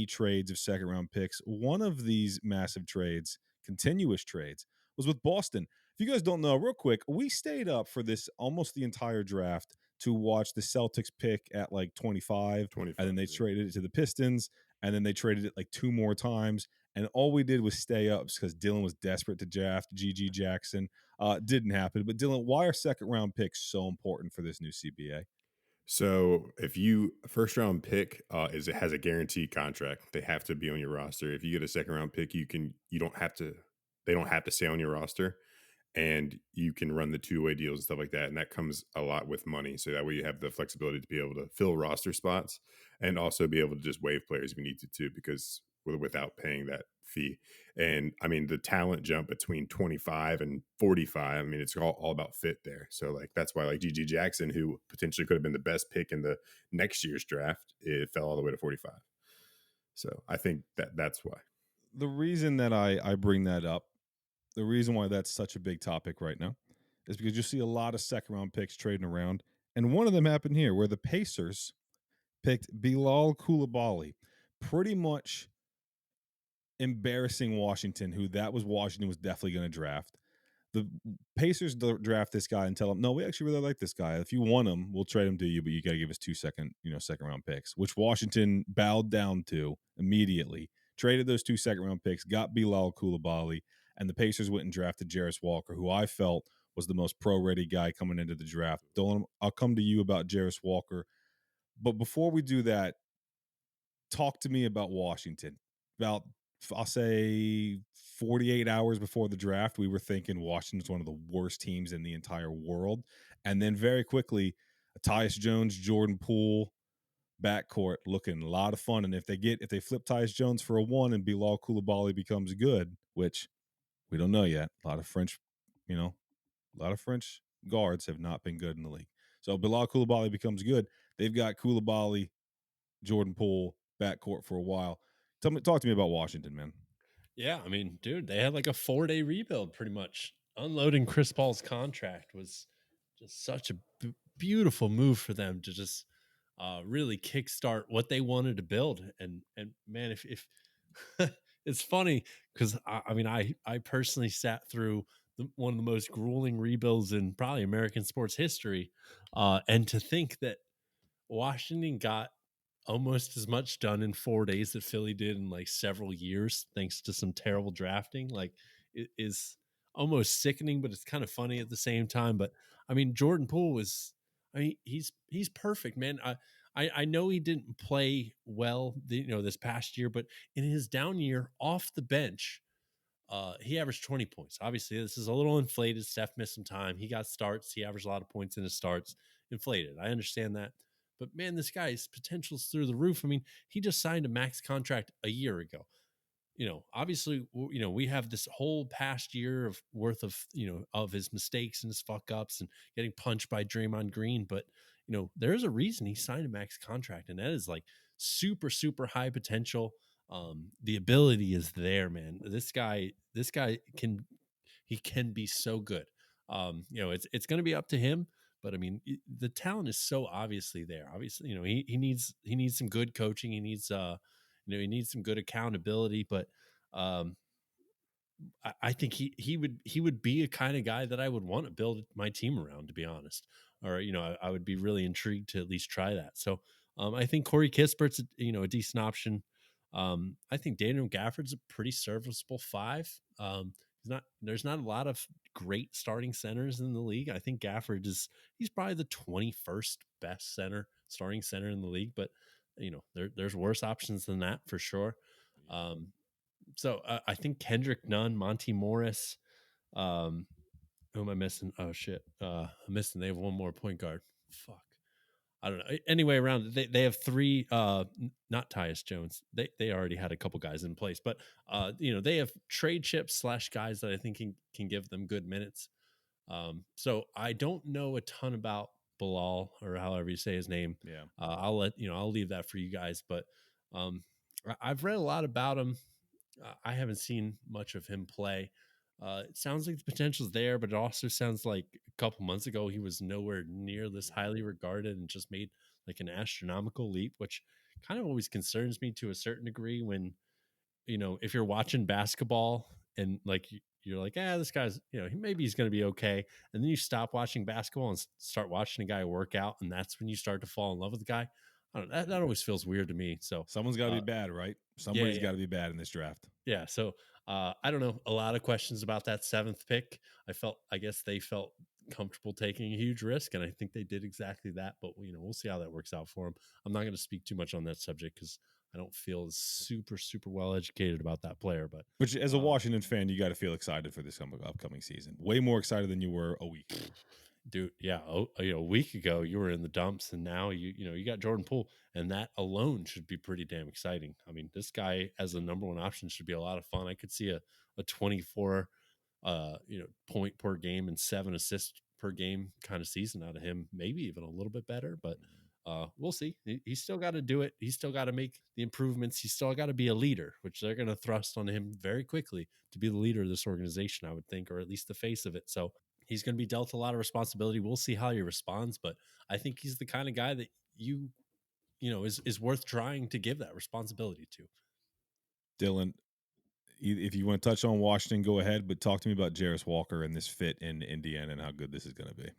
trades of second round picks. One of these massive trades, continuous trades, was with Boston. If you guys don't know, real quick, we stayed up for this almost the entire draft to watch the Celtics pick at like 25, 25, and then they yeah. traded it to the Pistons, and then they traded it like 2 more times. And all we did was stay up because Dylan was desperate to draft GG Jackson. Didn't happen. But Dylan, why are second round picks so important for this new CBA? So if you first round pick it has a guaranteed contract. They have to be on your roster. If you get a second round pick, you don't have to they don't have to stay on your roster, and you can run the two-way deals and stuff like that. And that comes a lot with money. So that way you have the flexibility to be able to fill roster spots and also be able to just waive players if you need to, because without paying that fee. And I mean, the talent jump between 25 and 45, I mean, it's all about fit there. So like, that's why like GG Jackson, who potentially could have been the best pick in the next year's draft, it fell all the way to 45. So I think that's why. The reason that I bring that up, the reason why that's such a big topic right now is because you see a lot of second round picks trading around. And one of them happened here where the Pacers picked Bilal Koulibaly pretty much embarrassing Washington, who that was Washington was definitely going to draft. The Pacers draft this guy and tell him, no, we actually really like this guy. If you want him, we'll trade him to you, but you got to give us 2 second round picks, which Washington bowed down to immediately. Traded those 2 second round picks, got Bilal Coulibaly, and the Pacers went and drafted Jarris Walker, who I felt was the most pro ready guy coming into the draft. Dylan, I'll come to you about Jarris Walker. But before we do that, talk to me about Washington. About, I'll say 48 hours before the draft, we were thinking Washington's one of the worst teams in the entire world. And then very quickly, Tyus Jones, Jordan Poole backcourt looking a lot of fun. And if they flip Tyus Jones for a one and Bilal Coulibaly becomes good, which we don't know yet. A lot of French guards have not been good in the league. So Bilal Coulibaly becomes good. They've got Coulibaly, Jordan Poole backcourt for a while. Talk to me about Washington, man. Yeah, I mean, dude, they had like a 4-day rebuild pretty much. Unloading Chris Paul's contract was just such a beautiful move for them to just really kickstart what they wanted to build. And man, if it's funny because I mean, I personally sat through one of the most grueling rebuilds in probably American sports history, and to think that Washington got almost as much done in 4 days that Philly did in like several years, thanks to some terrible drafting. Like, it is almost sickening, but it's kind of funny at the same time. But I mean, Jordan Poole was, I mean, he's perfect, man. I know he didn't play well, this past year, but in his down year off the bench, he averaged 20 points. Obviously, this is a little inflated. Steph missed some time. He got starts. He averaged a lot of points in his starts. Inflated. I understand that. But man, this guy's potential's through the roof. I mean, he just signed a max contract a year ago. Obviously, we have this whole past year of worth of his mistakes and his fuck ups and getting punched by Draymond Green. But, there's a reason he signed a max contract, and that is like super, super high potential. The ability is there, man. This guy can be so good. It's going to be up to him, but I mean, the talent is so obviously there. Obviously, he needs some good coaching. He needs he needs some good accountability, but um, I think he would be a kind of guy that I would want to build my team around, to be honest. Or I would be really intrigued to at least try that. So I think Corey Kispert's a decent option. I think Daniel Gafford's a pretty serviceable five. There's not a lot of great starting centers in the league. I think he's probably the 21st best starting center in the league, but there's worse options than that for sure. So I think Kendrick Nunn, Monty Morris. Who am I missing? Oh shit, I'm missing. They have one more point guard. Fuck, I don't know. Anyway, around they have three. Not Tyus Jones. They already had a couple guys in place, but they have trade chips / guys that I think can give them good minutes. So I don't know a ton about Bilal, or however you say his name. Yeah. I'll leave that for you guys. But I've read a lot about him. I haven't seen much of him play. It sounds like the potential's there, but it also sounds like a couple months ago he was nowhere near this highly regarded and just made like an astronomical leap, which kind of always concerns me to a certain degree when, if you're watching basketball and like you're like, this guy's, maybe he's going to be okay. And then you stop watching basketball and start watching a guy work out. And that's when you start to fall in love with the guy. I don't know. That always feels weird to me. So someone's got to be bad, right? Somebody's got to be bad in this draft. Yeah. So I don't know. A lot of questions about that 7th pick. I guess they felt comfortable taking a huge risk, and I think they did exactly that. But we'll see how that works out for them. I'm not going to speak too much on that subject because I don't feel super, super well educated about that player. But which, as a Washington fan, you got to feel excited for this upcoming season. Way more excited than you were a week ago. Dude, yeah. A week ago you were in the dumps, and now you got Jordan Poole, and that alone should be pretty damn exciting. I mean, this guy as the number one option should be a lot of fun. I could see a 24 point per game and 7 assists per game kind of season out of him, maybe even a little bit better, but we'll see. He's still got to do it. He's still got to make the improvements. He's still got to be a leader, which they're going to thrust on him very quickly to be the leader of this organization, I would think, or at least the face of it. So he's going to be dealt a lot of responsibility. We'll see how he responds, but I think he's the kind of guy that is worth trying to give that responsibility to. Dylan, if you want to touch on Washington, go ahead. But talk to me about Jarris Walker and this fit in Indiana and how good this is going to be.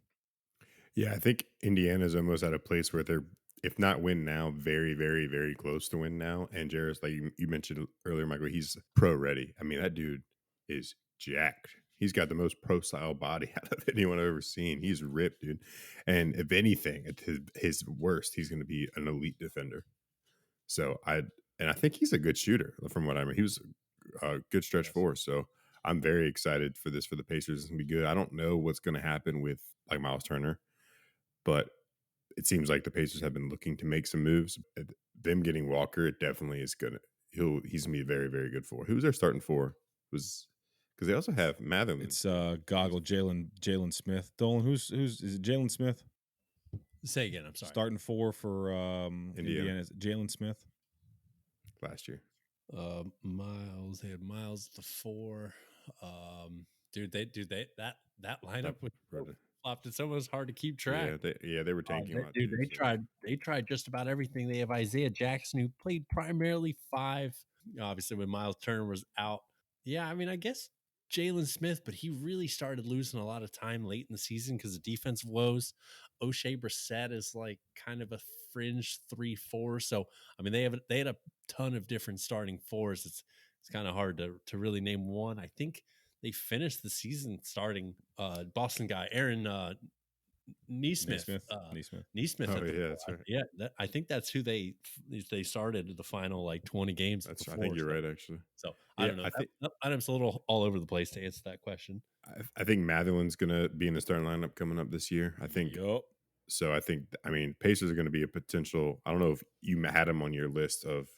Yeah, I think Indiana's almost at a place where they're, if not win now, very, very, very close to win now. And Jarris, like you mentioned earlier, Michael, he's pro ready. I mean, that dude is jacked. He's got the most pro style body out of anyone I've ever seen. He's ripped, dude. And if anything, at his worst, he's going to be an elite defender. So I think he's a good shooter from what I mean. He was a good stretch four. So I'm very excited for this for the Pacers. It's gonna be good. I don't know what's going to happen with like Miles Turner, but it seems like the Pacers have been looking to make some moves. Them getting Walker, it definitely is gonna. He's gonna be very, very good for. Who's their starting for? Was because they also have Matherman. It's Goggle Jalen Smith. Dolan, who's is it Jalen Smith? Say again. I'm sorry. Starting for Indiana. Jalen Smith last year. Miles. They had Miles at the 4. Dude, that lineup was flopped. It's almost hard to keep track. They were tanking. Dude, they tried just about everything. They have Isaiah Jackson, who played primarily 5. Obviously, when Miles Turner was out. Yeah, I mean, I guess Jalen Smith, but he really started losing a lot of time late in the season because of defensive woes. O'Shea Brissett is like kind of a fringe 3-4. So I mean, they had a ton of different starting 4s. It's kind of hard to really name one. I think they finished the season starting Boston guy Aaron Nesmith. Nesmith. Oh yeah, that's right. Yeah, I think that's who they started the final like 20 games. I think you're right, actually. So I don't know. I'm a little all over the place to answer that question. I think Matherlin's going to be in the starting lineup coming up this year. I think. Yep. So I mean, Pacers are going to be a potential. I don't know if you had them on your list of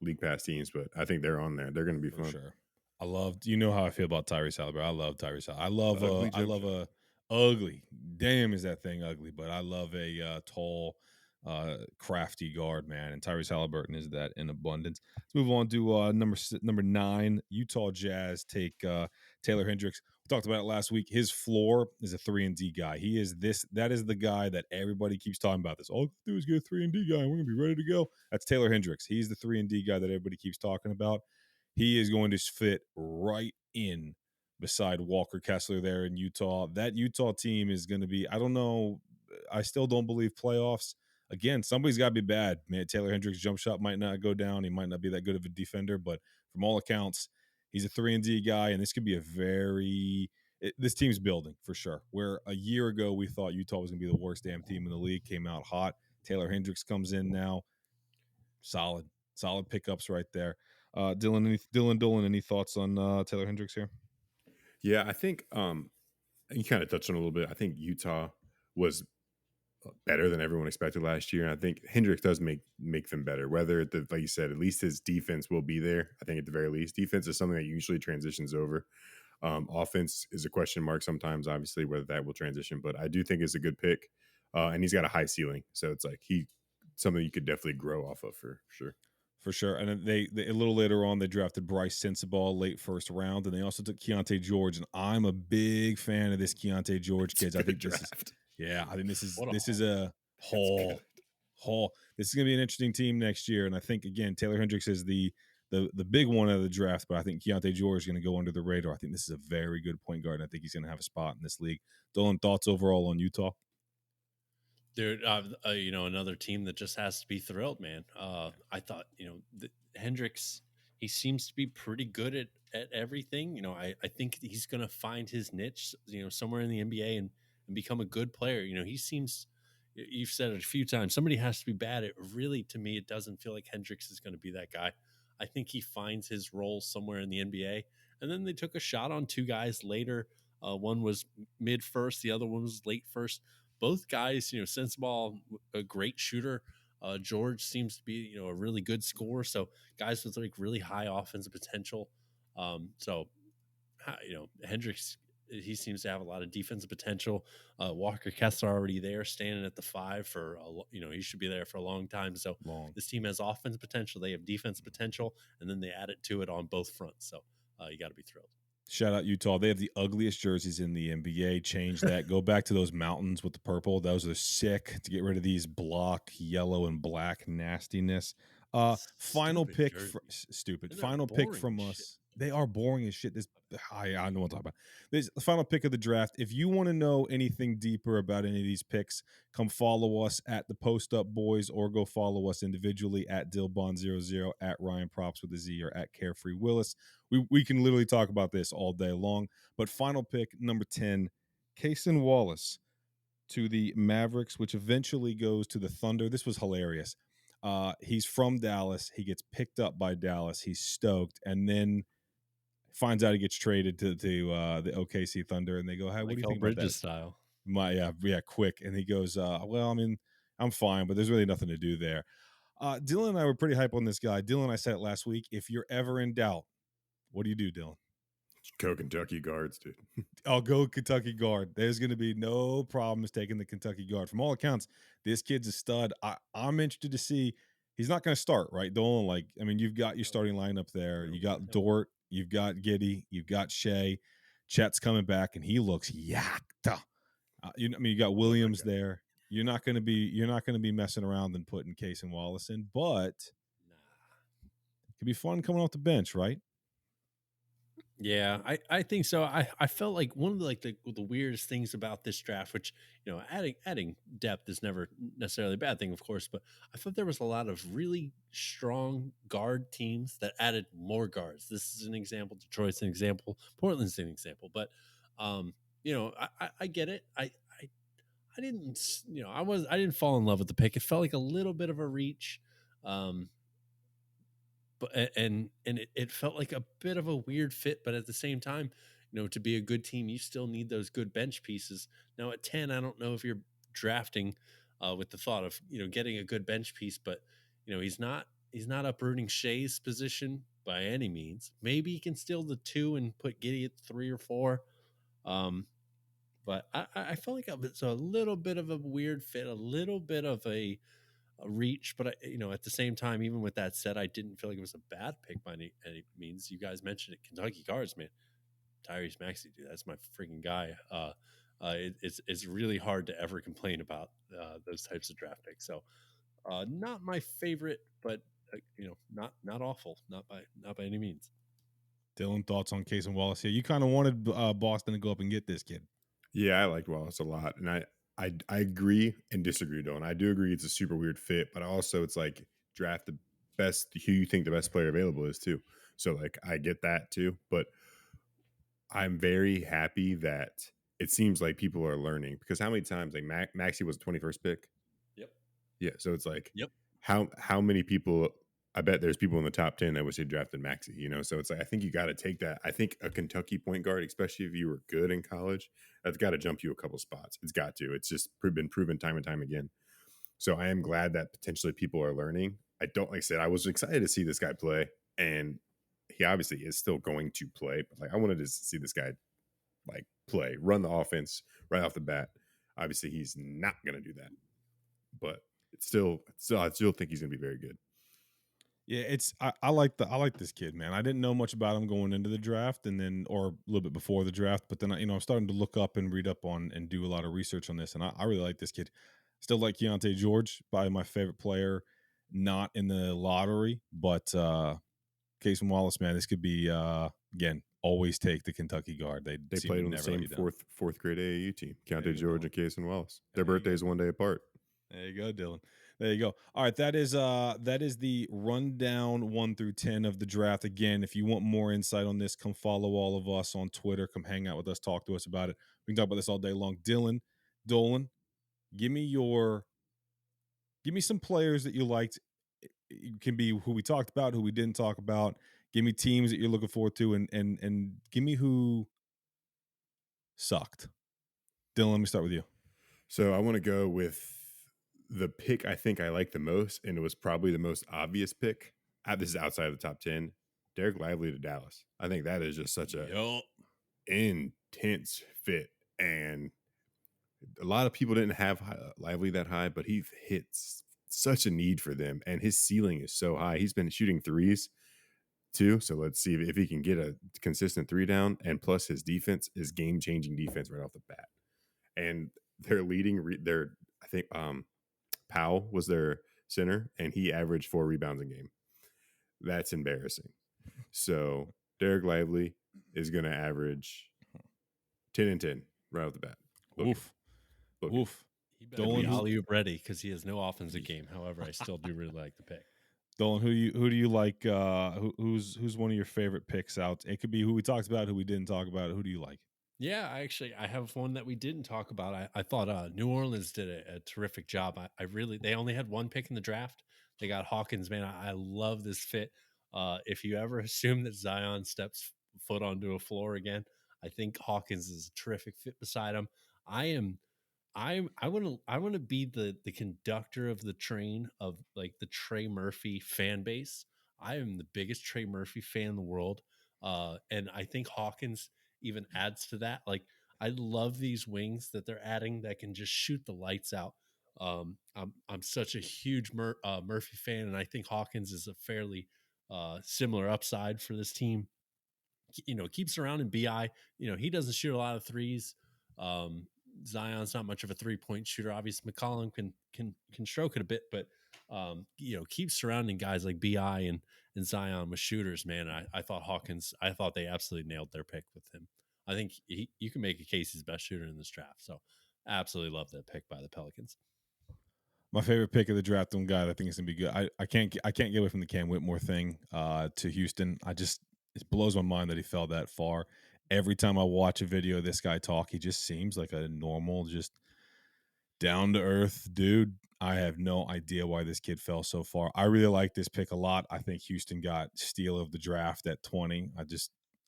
league pass teams, but I think they're on there. They're going to be fun. Sure. I love. You know how I feel about Tyrese Halliburton. I love Tyrese. I love a ugly. Damn, is that thing ugly? But I love a tall, crafty guard, man. And Tyrese Halliburton is that in abundance. Let's move on to number 9. Utah Jazz take Taylor Hendricks. We talked about it last week. His floor is a 3-and-D guy. He is this. That is the guy that everybody keeps talking about. All you do is get a 3-and-D guy, and we're gonna be ready to go. That's Taylor Hendricks. He's the 3-and-D guy that everybody keeps talking about. He is going to fit right in beside Walker Kessler there in Utah. That Utah team is going to be, I don't know, I still don't believe playoffs. Again, somebody's got to be bad. Man, Taylor Hendricks' jump shot might not go down. He might not be that good of a defender, but from all accounts, he's a 3-and-D guy, and this could be this team's building for sure. Where a year ago we thought Utah was going to be the worst damn team in the league, came out hot. Taylor Hendricks comes in now. Solid pickups right there. Dylan Dolan, any thoughts on Taylor Hendricks here? Yeah, I think you kind of touched on it a little bit. I think Utah was better than everyone expected last year, and I think Hendricks does make them better. Whether like you said, at least his defense will be there. I think at the very least, defense is something that usually transitions over. Offense is a question mark sometimes, obviously, whether that will transition. But I do think it's a good pick, and he's got a high ceiling, so it's like something you could definitely grow off of for sure. For sure. And they a little later on, they drafted Bryce Sensabaugh late first round, and they also took Keontae George. And I'm a big fan of this Keontae George kids. I think this is a haul. This is going to be an interesting team next year. And I think, again, Taylor Hendricks is the big one of the draft, but I think Keontae George is going to go under the radar. I think this is a very good point guard, and I think he's going to have a spot in this league. Dolan, thoughts overall on Utah? Dude, another team that just has to be thrilled, man. I thought, Hendricks, he seems to be pretty good at everything. I think he's going to find his niche, somewhere in the NBA and become a good player. He seems, you've said it a few times, somebody has to be bad. To me, it doesn't feel like Hendricks is going to be that guy. I think he finds his role somewhere in the NBA. And then they took a shot on 2 guys later. One was mid first, the other one was late first. Both guys, Sensabaugh, a great shooter. George seems to be, a really good scorer. So guys with like really high offensive potential. Hendricks, he seems to have a lot of defensive potential. Walker Kessler already there, standing at the 5 for, he should be there for a long time. So this team has offensive potential. They have defensive potential, and then they add it to it on both fronts. So you got to be thrilled. Shout out Utah. They have the ugliest jerseys in the NBA. Change that. Go back to those mountains with the purple. Those are sick to get rid of these block yellow and black nastiness. Final pick from us. They are boring as shit. I know what I'm talking about. This the final pick of the draft. If you want to know anything deeper about any of these picks, come follow us at the Post Up Boys or go follow us individually at Dillbond00, at Ryan Props with a Z, or at Carefree Willis. We can literally talk about this all day long. But final pick, number 10, Cason Wallace to the Mavericks, which eventually goes to the Thunder. This was hilarious. He's from Dallas. He gets picked up by Dallas. He's stoked. And then finds out he gets traded to the OKC Thunder, and they go, "Hey, what do you think about that?" Style. Yeah, quick. And he goes, "Well, I mean, I'm fine, but there's really nothing to do there." Dylan and I were pretty hype on this guy. Dylan, I said it last week. If you're ever in doubt, what do you do, Dylan? Go Kentucky guards, dude. I'll go Kentucky guard. There's going to be no problems taking the Kentucky guard. From all accounts, this kid's a stud. I'm interested to see. He's not going to start, right, Dolan? Like, I mean, you've got your starting lineup there. You got Dort, you've got Giddy, you've got Shea. Chet's coming back, and he looks yacked. You got Williams there. You're not going to be messing around and putting Case and Wallace in, but it could be fun coming off the bench, right? Yeah, I think so. I felt like one of the weirdest things about this draft, which adding depth is never necessarily a bad thing, of course, but I thought there was a lot of really strong guard teams that added more guards. This is an example. Detroit's an example. Portland's an example. But I get it. I didn't I didn't fall in love with the pick. It felt like a little bit of a reach. But it felt like a bit of a weird fit, but at the same time, to be a good team, you still need those good bench pieces. Now at 10, I don't know if you're drafting with the thought of getting a good bench piece, but he's not uprooting Shea's position by any means. Maybe he can steal the 2 and put Giddey at 3 or 4. But I felt like it's a little bit of a weird fit, a little bit of a reach, but at the same time, even with that said, I didn't feel like it was a bad pick by any means. You guys mentioned it, Kentucky guards, man. Tyrese Maxey, dude, that's my freaking guy. It's really hard to ever complain about those types of draft picks. So, not my favorite, but not awful, not by any means. Dylan, thoughts on Case and Wallace here? You kind of wanted Boston to go up and get this kid. Yeah, I liked Wallace a lot, and I agree and disagree, Dylan. I do agree it's a super weird fit, but also it's like draft the best who you think the best player available is too. So like I get that too, but I'm very happy that it seems like people are learning, because how many times like Maxey was the 21st pick? Yep. Yeah, so it's like yep. How many people? I bet there's people in the top 10 that wish they drafted Maxey, so it's like, I think you got to take that. I think a Kentucky point guard, especially if you were good in college, that's got to jump you a couple spots. It's got to. It's just been proven time and time again. So I am glad that potentially people are learning. Like I said, I was excited to see this guy play, and he obviously is still going to play, but like I wanted to see this guy like play, run the offense right off the bat. Obviously he's not going to do that, but I still think he's going to be very good. Yeah, I like this kid, man. I didn't know much about him going into the draft, or a little bit before the draft, but then I'm starting to look up and read up on and do a lot of research on this, and I really like this kid. Still like Keontae George, probably my favorite player, not in the lottery, but Case and Wallace, man, this could be again. Always take the Kentucky guard. They played on the same fourth grade AAU team. Keontae George and Case and Wallace. Their birthdays one day apart. There you go, Dylan. There you go. All right, that is the rundown 1 through 10 of the draft. Again, if you want more insight on this, come follow all of us on Twitter. Come hang out with us. Talk to us about it. We can talk about this all day long. Dylan, Dolan, give me some players that you liked. It can be who we talked about, who we didn't talk about. Give me teams that you're looking forward to, and give me who sucked. Dylan, let me start with you. So I want to go with the pick I think I like the most, and it was probably the most obvious pick. This is outside of the top 10. Derek Lively to Dallas. I think that is just such a intense fit, and a lot of people didn't have Lively that high, but he hits such a need for them, and his ceiling is so high. He's been shooting threes too, so let's see if he can get a consistent 3 down, and plus his defense is game-changing defense right off the bat. And their leading, I think Powell was their center, and he averaged 4 rebounds a game. That's embarrassing. So Derek Lively is going to average 10 and 10 right off the bat. Book it. Oof. Book it. Oof. He better Dolan, be who alley-oop ready because he has no offensive game. However, I still do really like the pick. Dolan, who do you like? Who's one of your favorite picks out? It could be who we talked about, who we didn't talk about. Who do you like? Yeah, I have one that we didn't talk about. I thought New Orleans did a terrific job. I really they only had one pick in the draft. They got Hawkins, man. I love this fit. If you ever assume that Zion steps foot onto a floor again, I think Hawkins is a terrific fit beside him. I am I want to be the conductor of the train of like the Trey Murphy fan base. I am the biggest Trey Murphy fan in the world. And I think Hawkins even adds to that. Like I love these wings that they're adding that can just shoot the lights out. I'm such a huge Murphy fan, and I think Hawkins is a fairly similar upside for this team. Keeps surrounding Bi. He doesn't shoot a lot of threes. Um, Zion's not much of a 3-point shooter. Obviously, McCollum can stroke it a bit, but keeps surrounding guys like Bi and Zion with shooters. Man, I thought Hawkins. I thought they absolutely nailed their pick with him. I think you can make a case he's best shooter in this draft. So, absolutely love that pick by the Pelicans. My favorite pick of the draft, one guy that I think is gonna be good. I can't get away from the Cam Whitmore thing to Houston. It blows my mind that he fell that far. Every time I watch a video of this guy talk, he just seems like a normal, just down to earth dude. I have no idea why this kid fell so far. I really like this pick a lot. I think Houston got steal of the draft at 20.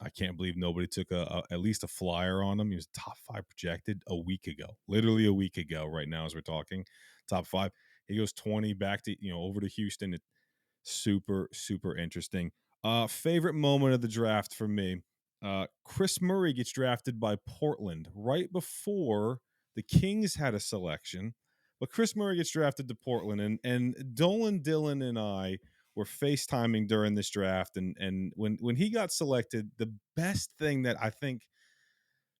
I can't believe nobody took at least a flyer on him. He was top 5 projected a week ago, literally a week ago. Right now, as we're talking, top 5. He goes 20 back to over to Houston. Super super interesting. Favorite moment of the draft for me. Chris Murray gets drafted by Portland right before the Kings had a selection, but Chris Murray gets drafted to Portland, and Dolan, Dylan, and I were FaceTiming during this draft, and when he got selected, the best thing that I think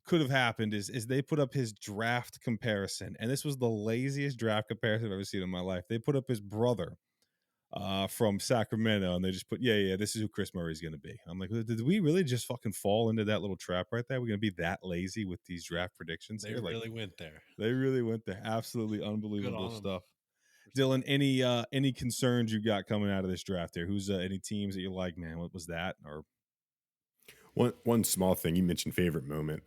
could have happened is they put up his draft comparison, and this was the laziest draft comparison I've ever seen in my life. They put up his brother from Sacramento, and they just put, yeah, this is who Chris Murray's going to be. I'm like, did we really just fucking fall into that little trap right there? We're going to be that lazy with these draft predictions They here? Like, really went there. they really went there. Absolutely Good unbelievable on them. stuff. Dylan, any concerns you got coming out of this draft here? Who's any teams that you're like, man, what was that? Or one small thing you mentioned, favorite moment.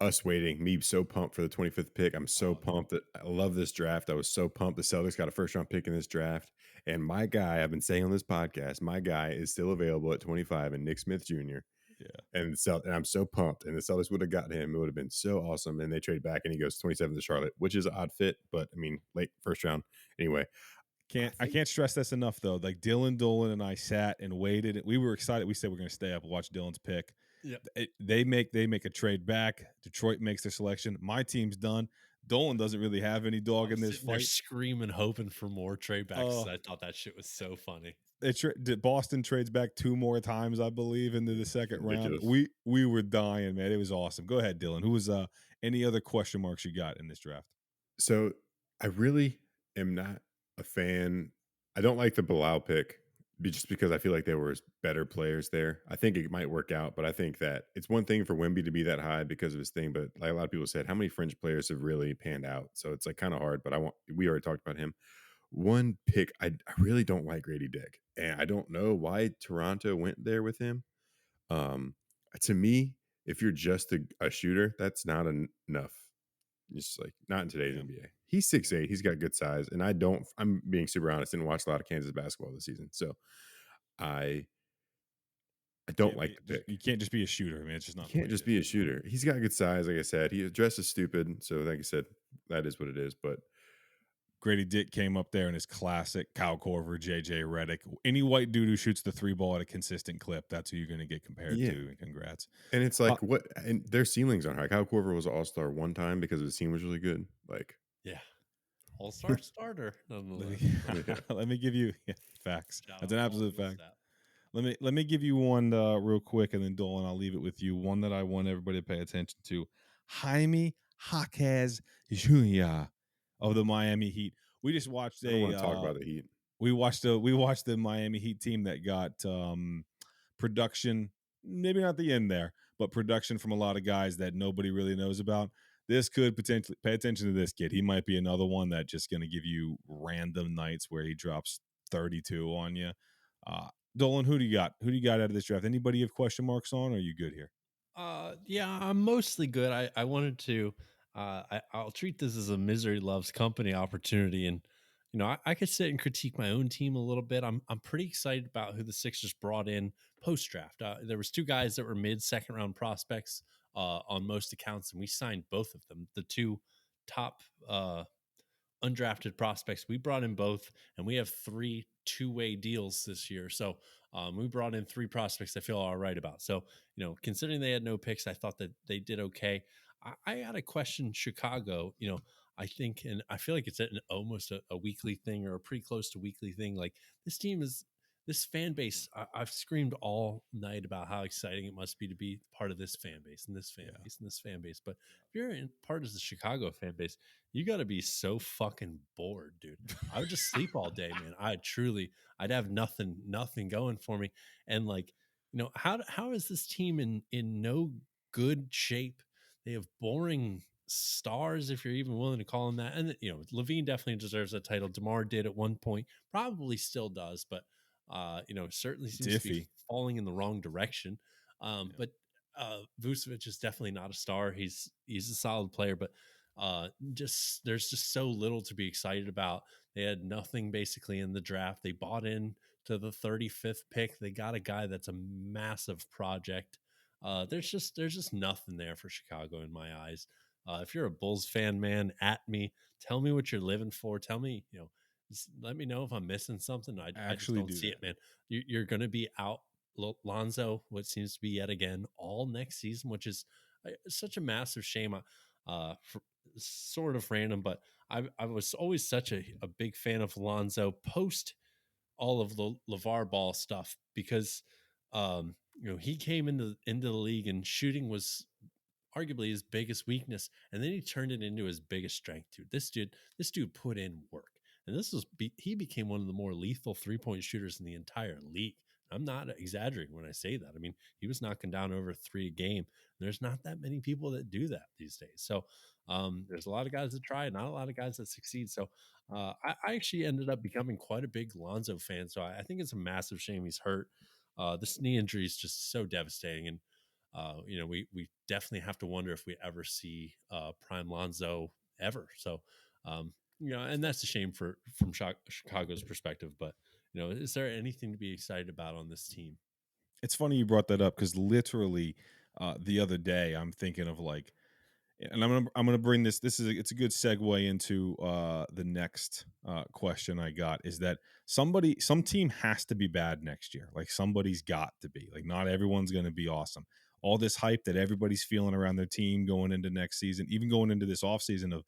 Us waiting, me so pumped for the 25th pick. I'm so pumped that I love this draft. I was so pumped. The Celtics got a first round pick in this draft. And my guy, I've been saying on this podcast, my guy is still available at 25, and Nick Smith Jr. yeah. And I'm so pumped. And the Celtics would have gotten him. It would have been so awesome. And they trade back, and he goes 27 to Charlotte, which is an odd fit, but I mean, late first round. Anyway, I can't stress this enough though. Like Dylan Dolan and I sat and waited. We were excited. We said we're going to stay up and watch Dylan's pick. Yep. They make a trade back. Detroit makes their selection. My team's done. Dolan doesn't really have any dog in this They're fight. screaming, hoping for more trade backs. I thought that shit was so funny. Boston trades back 2 more times, I believe, into the second round. We were dying, man. It was awesome. Go ahead, Dylan. Who was any other question marks you got in this draft? So I really am not a fan. I don't like the Bilal pick just because I feel like there were better players there. I think it might work out, but I think that it's one thing for Wemby to be that high because of his thing. But like a lot of people said, how many French players have really panned out? So it's like kind of hard. But we already talked about him. One pick, I really don't like Grady Dick, and I don't know why Toronto went there with him. To me, if you're just a shooter, that's not enough. It's like not in today's NBA. He's 6'8". He's got good size, and I'm being super honest. Didn't watch a lot of Kansas basketball this season, so I don't like the pick. You can't just be a shooter. I mean, it's just not. You can't just be a shooter. He's got good size, like I said. He dresses stupid, so like I said, that is what it is. But Grady Dick came up there in his classic Kyle Korver, JJ Redick. Any white dude who shoots the 3 ball at a consistent clip, that's who you're going to get compared to. And congrats. And it's like what? And their ceilings aren't high. Kyle Korver was an all-star one time because his team was really good. Like all-star starter. Let me give you facts. That's an absolute fact. Let me give you one real quick, and then Dolan, I'll leave it with you. One that I want everybody to pay attention to: Jaime Jaquez Jr. of the Miami Heat. We just watched I don't want to talk about the Heat. We watched the Miami Heat team that got production maybe not the end there, but production from a lot of guys that nobody really knows about. This could potentially pay attention to this kid. He might be another one that just going to give you random nights where he drops 32 on you. Uh, Dolan, who do you got? Who do you got out of this draft? Anybody you have question marks on? Or are you good here? Yeah, I'm mostly good. I wanted to, I'll treat this as a misery loves company opportunity, and I could sit and critique my own team a little bit. I'm pretty excited about who the Sixers brought in post draft. There was two guys that were mid second round prospects on most accounts, and we signed both of them. The two top undrafted prospects. We brought in both, and we have three two-way deals this year. So we brought in three prospects I feel all right about. So, considering they had no picks, I thought that they did okay. I got to question Chicago. I think, and I feel like it's almost a weekly thing or a pretty close to weekly thing. Like this team is this fan base. I've screamed all night about how exciting it must be to be part of this fan base and this fan base and this fan base. But if you're in part of the Chicago fan base, you got to be so fucking bored, dude. I would just sleep all day, man. I'd have nothing going for me. And like, how is this team in no good shape? They have boring stars, if you're even willing to call them that. And Levine definitely deserves that title. DeMar did at one point, probably still does, but certainly seems to be Diffie. falling in the wrong direction. But Vucevic is definitely not a star. He's a solid player, but there's just so little to be excited about. They had nothing basically in the draft. They bought in to the 35th pick. They got a guy that's a massive project. There's just nothing there for Chicago in my eyes. If you're a Bulls fan, man, at me, tell me what you're living for. Tell me, just let me know if I'm missing something. I just Actually don't do see that. it, man. You're going to be out Lonzo, what seems to be yet again all next season, which is such a massive shame. Sort of random, but I was always such a big fan of Lonzo post all of the LeVar Ball stuff because he came into the league and shooting was arguably his biggest weakness, and then he turned it into his biggest strength. This dude put in work, and he became one of the more lethal 3-point shooters in the entire league. I'm not exaggerating when I say that. I mean, he was knocking down over 3 a game. There's not that many people that do that these days. So there's a lot of guys that try, not a lot of guys that succeed. So I actually ended up becoming quite a big Lonzo fan. So I think it's a massive shame he's hurt. This knee injury is just so devastating, and we definitely have to wonder if we ever see prime Lonzo ever. So, and that's a shame from Chicago's perspective. But is there anything to be excited about on this team? It's funny you brought that up because literally the other day I'm thinking of like, and I'm gonna bring this. It's a good segue into the next question I got is that some team has to be bad next year. Like somebody's got to be. Like not everyone's going to be awesome. All this hype that everybody's feeling around their team going into next season, even going into this offseason of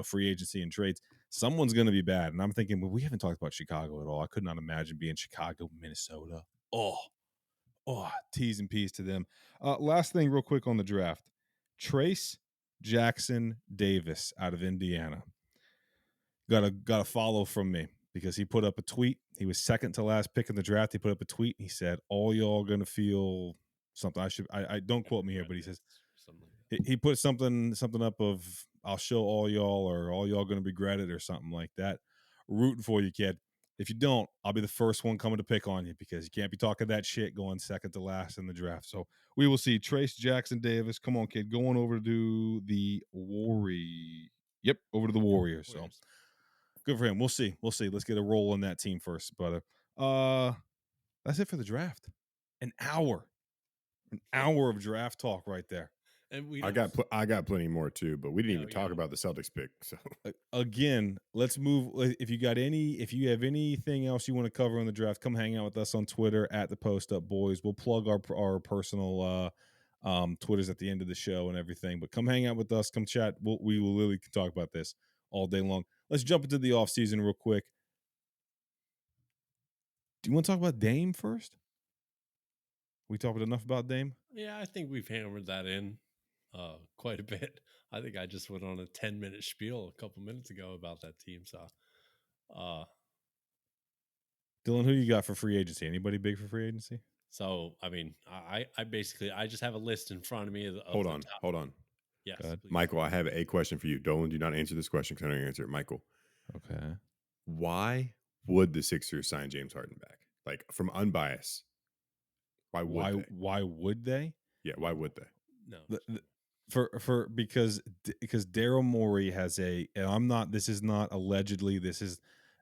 free agency and trades, someone's going to be bad. And I'm thinking, well, we haven't talked about Chicago at all. I could not imagine being Chicago, Minnesota. T's and P's to them. Last thing, real quick on the draft. Trace Jackson Davis out of Indiana. Got a follow from me because he put up a tweet. He was second to last pick in the draft. He put up a tweet. He said, "All y'all gonna feel something." I don't quote me here, but he says Something like he put something up of "I'll show all y'all" or "All y'all gonna regret it" or something like that. Rooting for you, kid. If you don't, I'll be the first one coming to pick on you because you can't be talking that shit going second to last in the draft. So we will see. Trace Jackson Davis, come on, kid, going over to the Warriors. Yep, over to the Warriors. So good for him. We'll see. We'll see. Let's get a roll on that team first, brother. That's it for the draft. An hour of draft talk right there. And we I got plenty more too, but we didn't even talk yeah. about the Celtics pick. So Again, let's move. If you have anything else you want to cover on the draft, come hang out with us on Twitter at the Post Up Boys. We'll plug our personal Twitters at the end of the show and everything. But come hang out with us. Come chat. We will literally talk about this all day long. Let's jump into the off season real quick. Do you want to talk about Dame first? We talked enough about Dame. Yeah, I think we've hammered that in quite a bit. I think I just went on a 10-minute spiel a couple minutes ago about that team. So, Dylan, who you got for free agency? Anybody big for free agency? So, I mean, I basically I just have a list in front of me of Hold the on, top. hold on. Yes, God. please. Michael, I have a question for you. Dolan, do not answer this question because I know you answer it. Michael, Okay. why would the Sixers sign James Harden back? Like from unbiased, why would they? Why would they? Yeah, why would they? No. For because Daryl Morey has and I'm not, this is not allegedly, this is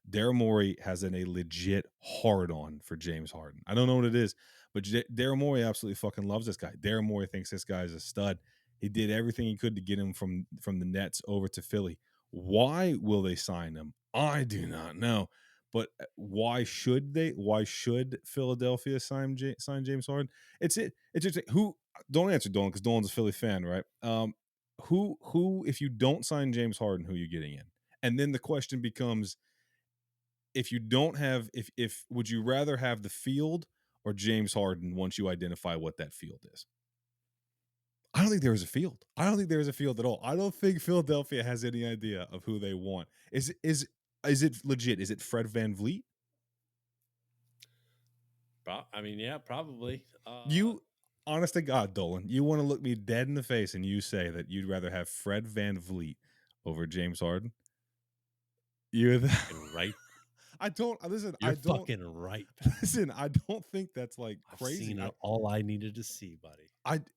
Daryl Morey has a legit hard on for James Harden. I don't know what it is, but Daryl Morey absolutely fucking loves this guy. Daryl Morey thinks this guy is a stud. He did everything he could to get him from the Nets over to Philly. Why will they sign him? I do not know. But why should they? Why should Philadelphia sign James Harden? It's just who, don't answer Dolan because Dolan's a Philly fan, right? Who if you don't sign James Harden, who are you getting in? And then the question becomes, if you don't have, if would you rather have the field or James Harden once you identify what that field is? I don't think there is a field. I don't think there is a field at all. I don't think Philadelphia has any idea of who they want. Is it legit? Is it Fred VanVleet? I mean, yeah, probably. You, honest to God, Dolan, you want to look me dead in the face and you say that you'd rather have Fred VanVleet over James Harden? You're right. I don't listen. You're I don't fucking right. listen. I don't think that's like I've crazy. seen it all I needed to see, buddy.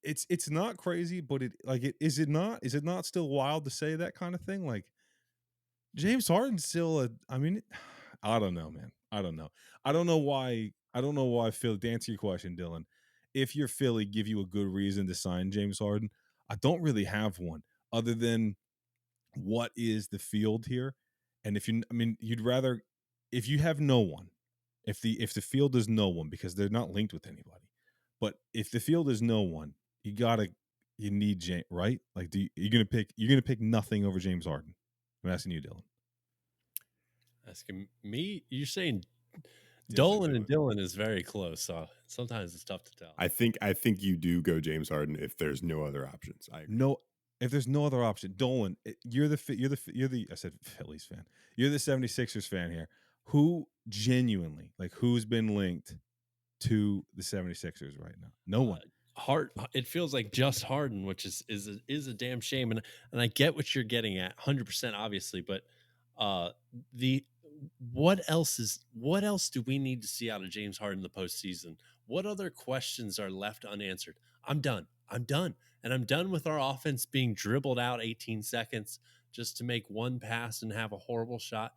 It's not crazy, but is it not? Is it not still wild to say that kind of thing? Like James Harden's still I mean, I don't know, man. I don't know. I don't know why. I don't know why Philly. To answer your question, Dylan, if you're Philly, give you a good reason to sign James Harden. I don't really have one other than what is the field here, and if you, I mean, you'd rather if you have no one, if the field is no one because they're not linked with anybody, but if the field is no one, you need James, right? Like, you're gonna pick nothing over James Harden? I'm asking you, Dylan. Asking me, you're saying Yes, I Dolan do. and Dylan is very close, so sometimes it's tough to tell. I think you do go James Harden if there's no other options. I agree. No, if there's no other option, Dolan, you're the I said Phillies fan. You're the 76ers fan here. Who genuinely, like, who's been linked to the 76ers right now? No one. It feels like just Harden, which is a damn shame, and I get what you're getting at, 100% obviously, but the what else do we need to see out of James Harden in the postseason? What other questions are left unanswered? I'm done. And I'm done with our offense being dribbled out 18 seconds just to make one pass and have a horrible shot.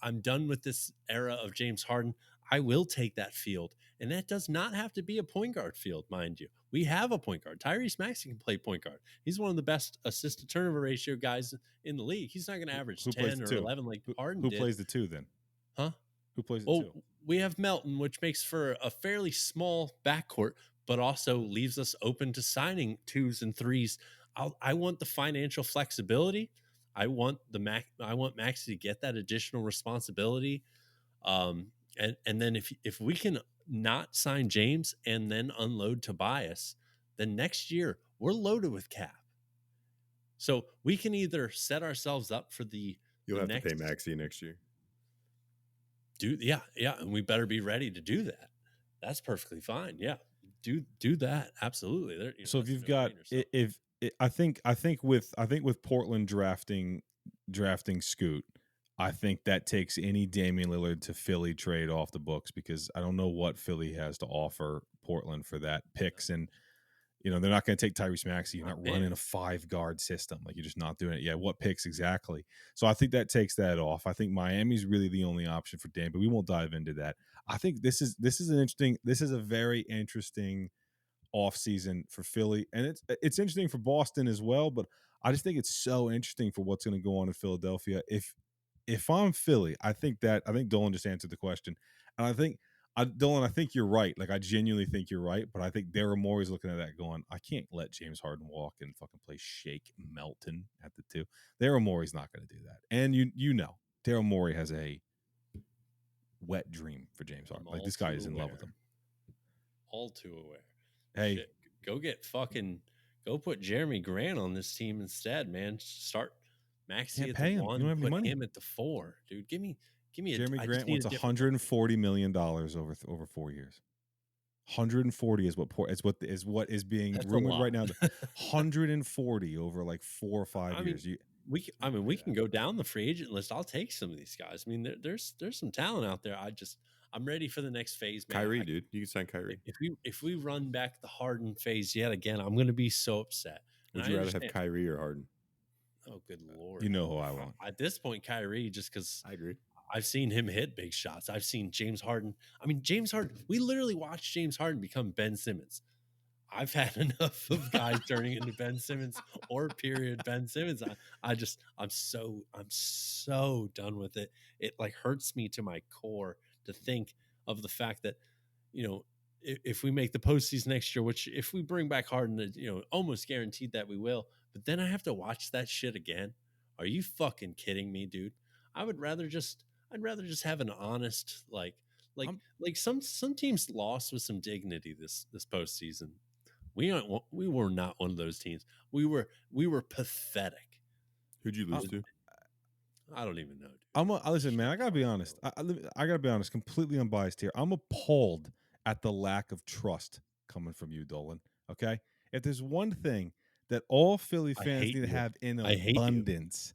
I'm done with this era of James Harden. I will take that field. And that does not have to be a point guard field, mind you. We have a point guard. Tyrese Maxey can play point guard. He's one of the best assist to turnover ratio guys in the league. He's not going to average Who plays 10 the or two? 11 like Harden Who did. plays the two then? Huh? Who plays the Well, two? we have Melton, which makes for a fairly small backcourt, but also leaves us open to signing twos and threes. I want the financial flexibility. I want Maxey to get that additional responsibility. And then if we can not sign James and then unload Tobias, then next year we're loaded with cap. So we can either set ourselves up for You'll have next, to pay Maxey next year. Yeah, and we better be ready to do that. That's perfectly fine. Yeah, do that absolutely. There, So if you've got I think with Portland drafting Scoot, I think that takes any Damian Lillard to Philly trade off the books because I don't know what Philly has to offer Portland for that picks. And they're not going to take Tyrese Maxey. You're not running a 5-guard system. Like, you're just not doing it. Yeah, what picks exactly? So I think that takes that off. I think Miami's really the only option for Dame, but we won't dive into that. I think this is a very interesting offseason for Philly, and it's interesting for Boston as well, but I just think it's so interesting for what's going to go on in Philadelphia. If I'm Philly, I think Dolan just answered the question, and Dolan, I think you're right. Like, I genuinely think you're right, but I think Daryl Morey's looking at that going, I can't let James Harden walk and fucking play Shake Melton at the two. Daryl Morey's not going to do that, and Daryl Morey has a wet dream for James Harden. Like, this guy is in love with him. All too aware. Hey, shit, go put Jeremy Grant on this team instead, man. Start Maxey at the 1, put him at the 4. Dude, give me Jeremy Grant wants $140 million over 4 years. 140 is what is being That's a rumored lot. right now. 140 over like 4 or 5 I mean, years. we can go down the free agent list. I'll take some of these guys. I mean, there's some talent out there. I'm ready for the next phase, man. Kyrie, dude, you can sign Kyrie. If we run back the Harden phase yet again, I'm going to be so upset. Would you rather have Kyrie or Harden? Oh, good Lord. You know who I want. At this point, Kyrie, just because I agree. I've seen him hit big shots. I've seen James Harden. I mean, James Harden, we literally watched James Harden become Ben Simmons. I've had enough of guys turning into Ben Simmons or period Ben Simmons. I'm so done with it. It like hurts me to my core to think of the fact that, you know, if we make the postseason next year, which if we bring back Harden, you know, almost guaranteed that we will, but then I have to watch that shit again. Are you fucking kidding me, dude? I'd rather just have an honest like some teams lost with some dignity this postseason. We were not one of those teams. We were pathetic. Who'd you lose to? I don't even know. Dude. Listen, man. I gotta be honest. I gotta be honest. Completely unbiased here. I'm appalled at the lack of trust coming from you, Dolan. Okay, if there's one thing that all Philly fans need to have in abundance,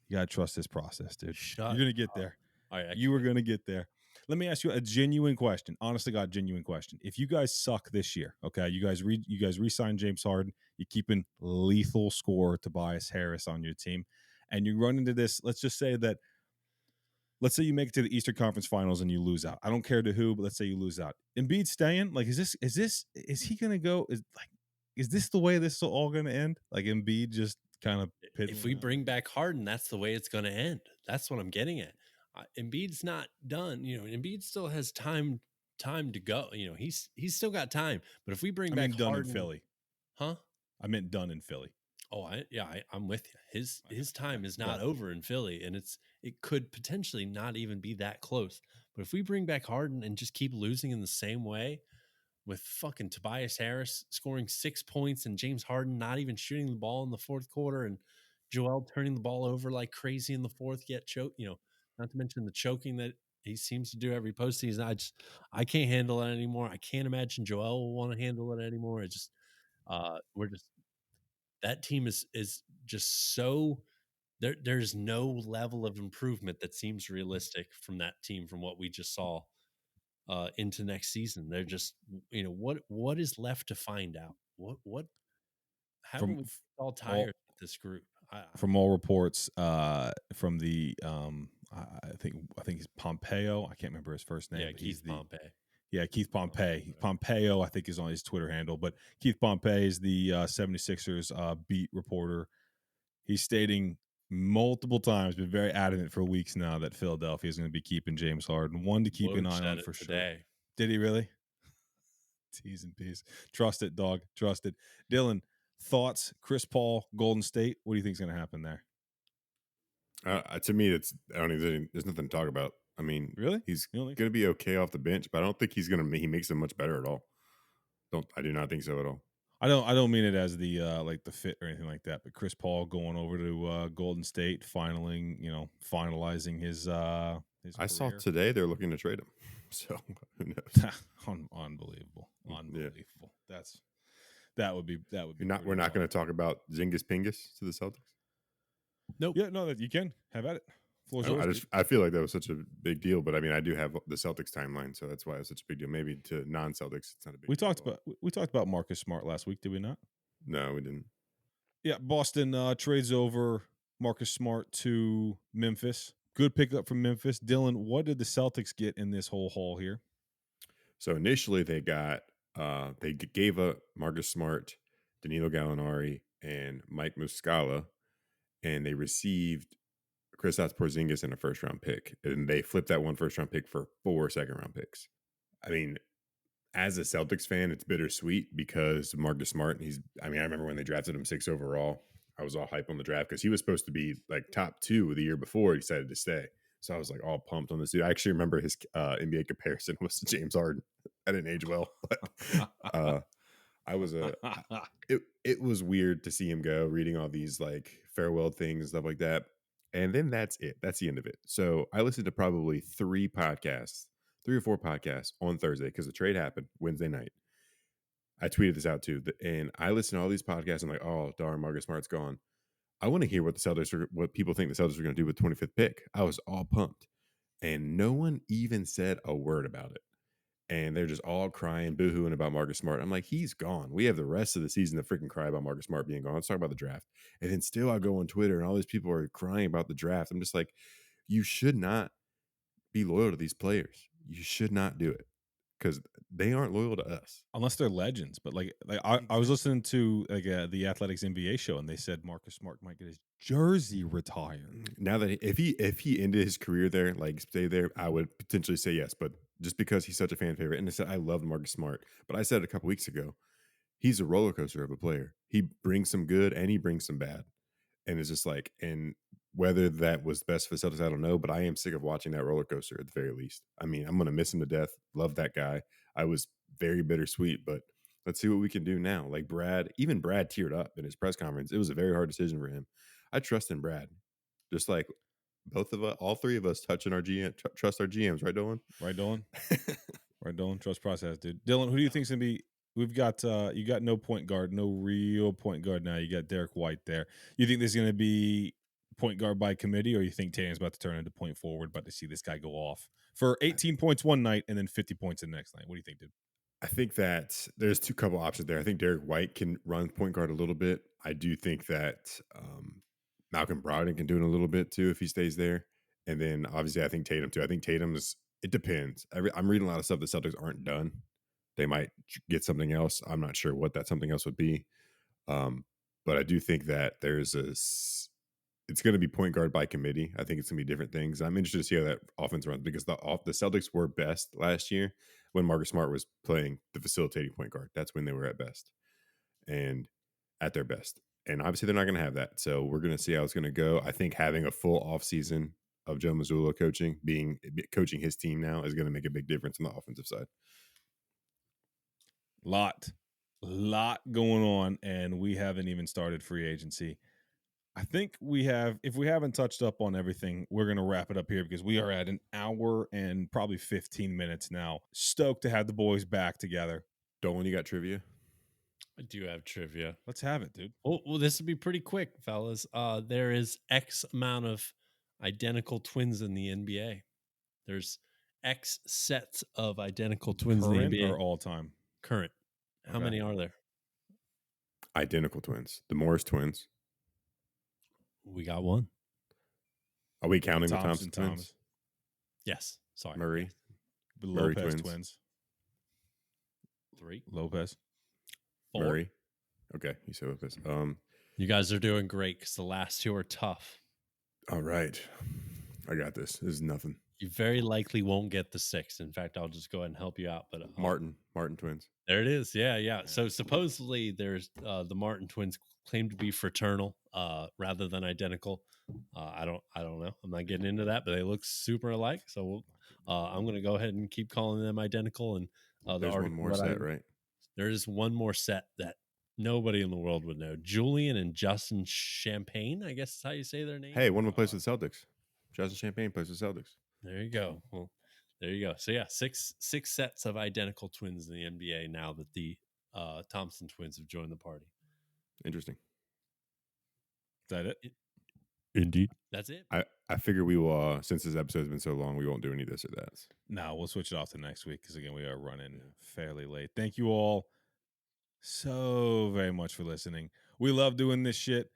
you gotta trust this process, dude. You're gonna get there. All right, you are gonna get there. Let me ask you a genuine question. Honestly, God, genuine question. If you guys suck this year, okay, you guys re-sign James Harden, you're keeping lethal scorer Tobias Harris on your team, and you run into this. Let's say you make it to the Eastern Conference Finals and you lose out. I don't care to who, but let's say you lose out. Embiid staying? Like, is he gonna go? Is this the way this is all gonna end? Like Embiid just kind of if we bring back Harden, that's the way it's gonna end. That's what I'm getting at. Embiid's not done. You know, Embiid still has time to go. You know, he's still got time. But if we bring back done Harden, in Philly, huh? I meant done in Philly. Oh, I'm with you. His time is not over in Philly, and it could potentially not even be that close. But if we bring back Harden and just keep losing in the same way, with fucking Tobias Harris scoring 6 points and James Harden not even shooting the ball in the fourth quarter, and Joel turning the ball over like crazy in the fourth, yet choke, you know, not to mention the choking that he seems to do every postseason. I can't handle it anymore. I can't imagine Joel will want to handle it anymore. It just that team is just so there's no level of improvement that seems realistic from that team from what we just saw into next season. They're just, you know, what is left to find out? What haven't we all tired with this group? From all reports, from the I think he's Pompeo. I can't remember his first name. Yeah, Keith Pompey. Yeah, Keith Pompey. Pompeo, I think, is on his Twitter handle. But Keith Pompey is the 76ers beat reporter. He's stating multiple times, been very adamant for weeks now, that Philadelphia is going to be keeping James Harden. One to keep an eye on for sure. Did he really? T's and P's. Trust it, dog. Trust it. Dylan, thoughts? Chris Paul, Golden State. What do you think is going to happen there? To me, there's nothing to talk about. I mean, really, he's going to be okay off the bench, but I don't think he makes him much better at all. I do not think so at all. I don't mean it as the like the fit or anything like that, but Chris Paul going over to Golden State, finalizing his I saw today they're looking to trade him. So who knows? Unbelievable. Yeah. That would be. We're not going to talk about Zingis Pingus to the Celtics. Nope. Yeah, no, that you can have at it. I feel like that was such a big deal, but I mean, I do have the Celtics timeline, so that's why it's such a big deal. Maybe to non-Celtics, it's not a big deal. We talked about Marcus Smart last week, did we not? No, we didn't. Yeah, Boston trades over Marcus Smart to Memphis. Good pickup from Memphis. Dylan, what did the Celtics get in this whole haul here? So initially they got they gave up Marcus Smart, Danilo Gallinari, and Mike Muscala, and they received Kristaps Porzingis in a first-round pick, and they flipped that one first-round pick for 4 second-round picks. I mean, as a Celtics fan, it's bittersweet because Marcus Smart, I remember when they drafted him 6 overall, I was all hype on the draft because he was supposed to be like top 2 the year before he decided to stay. So I was like all pumped on this dude. I actually remember his NBA comparison was to James Harden. I didn't age well, but it was weird to see him go, reading all these like farewell things and stuff like that. And then that's it. That's the end of it. So I listened to probably 3 podcasts 3 or 4 podcasts on Thursday because the trade happened Wednesday night. I tweeted this out too, and I listen to all these podcasts. I'm like, oh darn, Marcus Smart's gone. I want to hear what what people think the Celtics are going to do with 25th pick. I was all pumped, and no one even said a word about it. And they're just all crying, boo-hooing about Marcus Smart. I'm like, he's gone. We have the rest of the season to freaking cry about Marcus Smart being gone. Let's talk about the draft. And then still I go on Twitter and all these people are crying about the draft. I'm just like, you should not be loyal to these players. You should not do it because they aren't loyal to us. Unless they're legends. But I was listening to the Athletics NBA show, and they said Marcus Smart might get his jersey retired. Now that if he ended his career there, like stay there, I would potentially say yes. But just because he's such a fan favorite, and I said I love Marcus Smart, but I said a couple weeks ago, he's a roller coaster of a player. He brings some good and he brings some bad. And it's just like, and whether that was best for the Celtics, I don't know, but I am sick of watching that roller coaster at the very least. I mean, I'm going to miss him to death. Love that guy. I was very bittersweet, but let's see what we can do now. Like even Brad teared up in his press conference. It was a very hard decision for him. I trust in Brad. Just like both of us, all three of us touching our GM, trust our GMs, right, Dolan? Right, Dolan? Right, Dolan? Trust process, dude. Dylan, who do you think's going to be? We've got you got no point guard, no real point guard now. You got Derek White there. You think there's going to be point guard by committee, or you think Tatum's about to turn into point forward, about to see this guy go off for 18 points one night and then 50 points the next night? What do you think, dude? I think that there's two couple options there. I think Derek White can run point guard a little bit. I do think that Malcolm Brogdon can do it a little bit too if he stays there. And then obviously I think Tatum too. I think it depends. I'm reading a lot of stuff the Celtics aren't done. They might get something else. I'm not sure what that something else would be. But I do think that it's going to be point guard by committee. I think it's going to be different things. I'm interested to see how that offense runs because the Celtics were best last year when Marcus Smart was playing the facilitating point guard. That's when they were at best and at their best. And obviously they're not going to have that. So we're going to see how it's going to go. I think having a full offseason of Joe Mazzulla coaching his team now is going to make a big difference on the offensive side. Lot going on, and we haven't even started free agency. I think if we haven't touched up on everything, we're going to wrap it up here because we are at an hour and probably 15 minutes now. Stoked to have the boys back together. Dolan, you got trivia? I do have trivia. Let's have it, dude. Well, this will be pretty quick, fellas. There is X amount of identical twins in the NBA. There's X sets of identical twins Current in the NBA. Or all time? Current. How many are there? Identical twins. The Morris twins. We got one. Are we counting the Thompson twins? Yes. Sorry. Murray. Lopez Murray twins. 3. Lopez. 4. Murray. Okay, you said Lopez. You guys are doing great because the last 2 are tough. All right. I got this. This is nothing. You very likely won't get the 6th. In fact, I'll just go ahead and help you out. But Martin twins. There it is. Yeah. So supposedly there's the Martin twins claim to be fraternal rather than identical. I don't know. I'm not getting into that, but they look super alike. So I'm going to go ahead and keep calling them identical. And there's one more set, right? There is one more set that nobody in the world would know. Julian and Justin Champagne, I guess is how you say their name. Hey, one of them plays for the Celtics. Justin Champagne plays for the Celtics. There you go. Well, there you go. So yeah, six sets of identical twins in the NBA now that the Thompson twins have joined the party. Interesting. Is that it? Indeed. That's it. I figure we will, since this episode has been so long, we won't do any of this or that. No, we'll switch it off to next week because, again, we are running fairly late. Thank you all so very much for listening. We love doing this shit.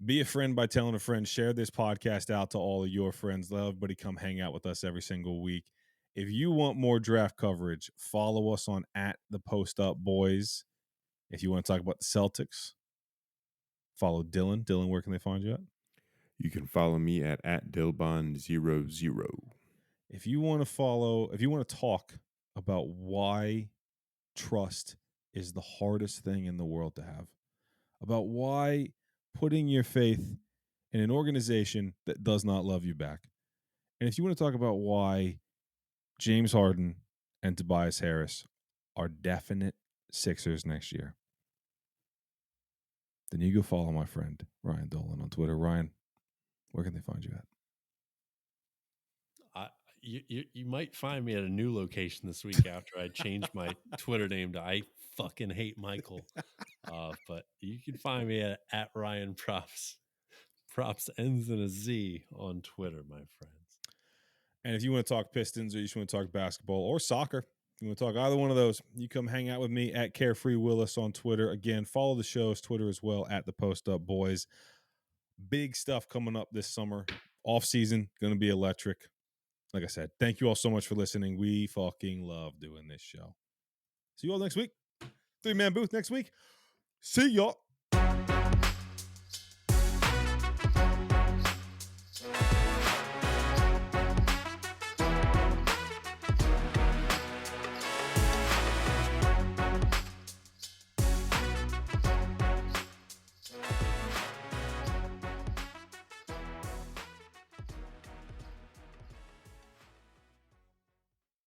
Be a friend by telling a friend. Share this podcast out to all of your friends. Let everybody come hang out with us every single week. If you want more draft coverage, follow us on @ThePostUpBoys. If you want to talk about the Celtics, follow Dylan. Dylan, where can they find you at? You can follow me at @Dilbon00. If you want to talk about why trust is the hardest thing in the world to have, about why putting your faith in an organization that does not love you back, and if you want to talk about why James Harden and Tobias Harris are definite Sixers next year, then you go follow my friend Ryan Dolan on Twitter. Ryan, where can they find you at? You might find me at a new location this week after I changed my Twitter name to I fucking hate Michael. But you can find me at Ryan Props. Props ends in a Z on Twitter, my friends. And if you want to talk Pistons or you just want to talk basketball or soccer, if you want to talk either one of those, you come hang out with me at Carefree Willis on Twitter. Again, follow the show's Twitter as well at the Post Up Boys. Big stuff coming up this summer. Off season, going to be electric. Like I said, thank you all so much for listening. We fucking love doing this show. See you all next week. 3-man booth next week. See y'all.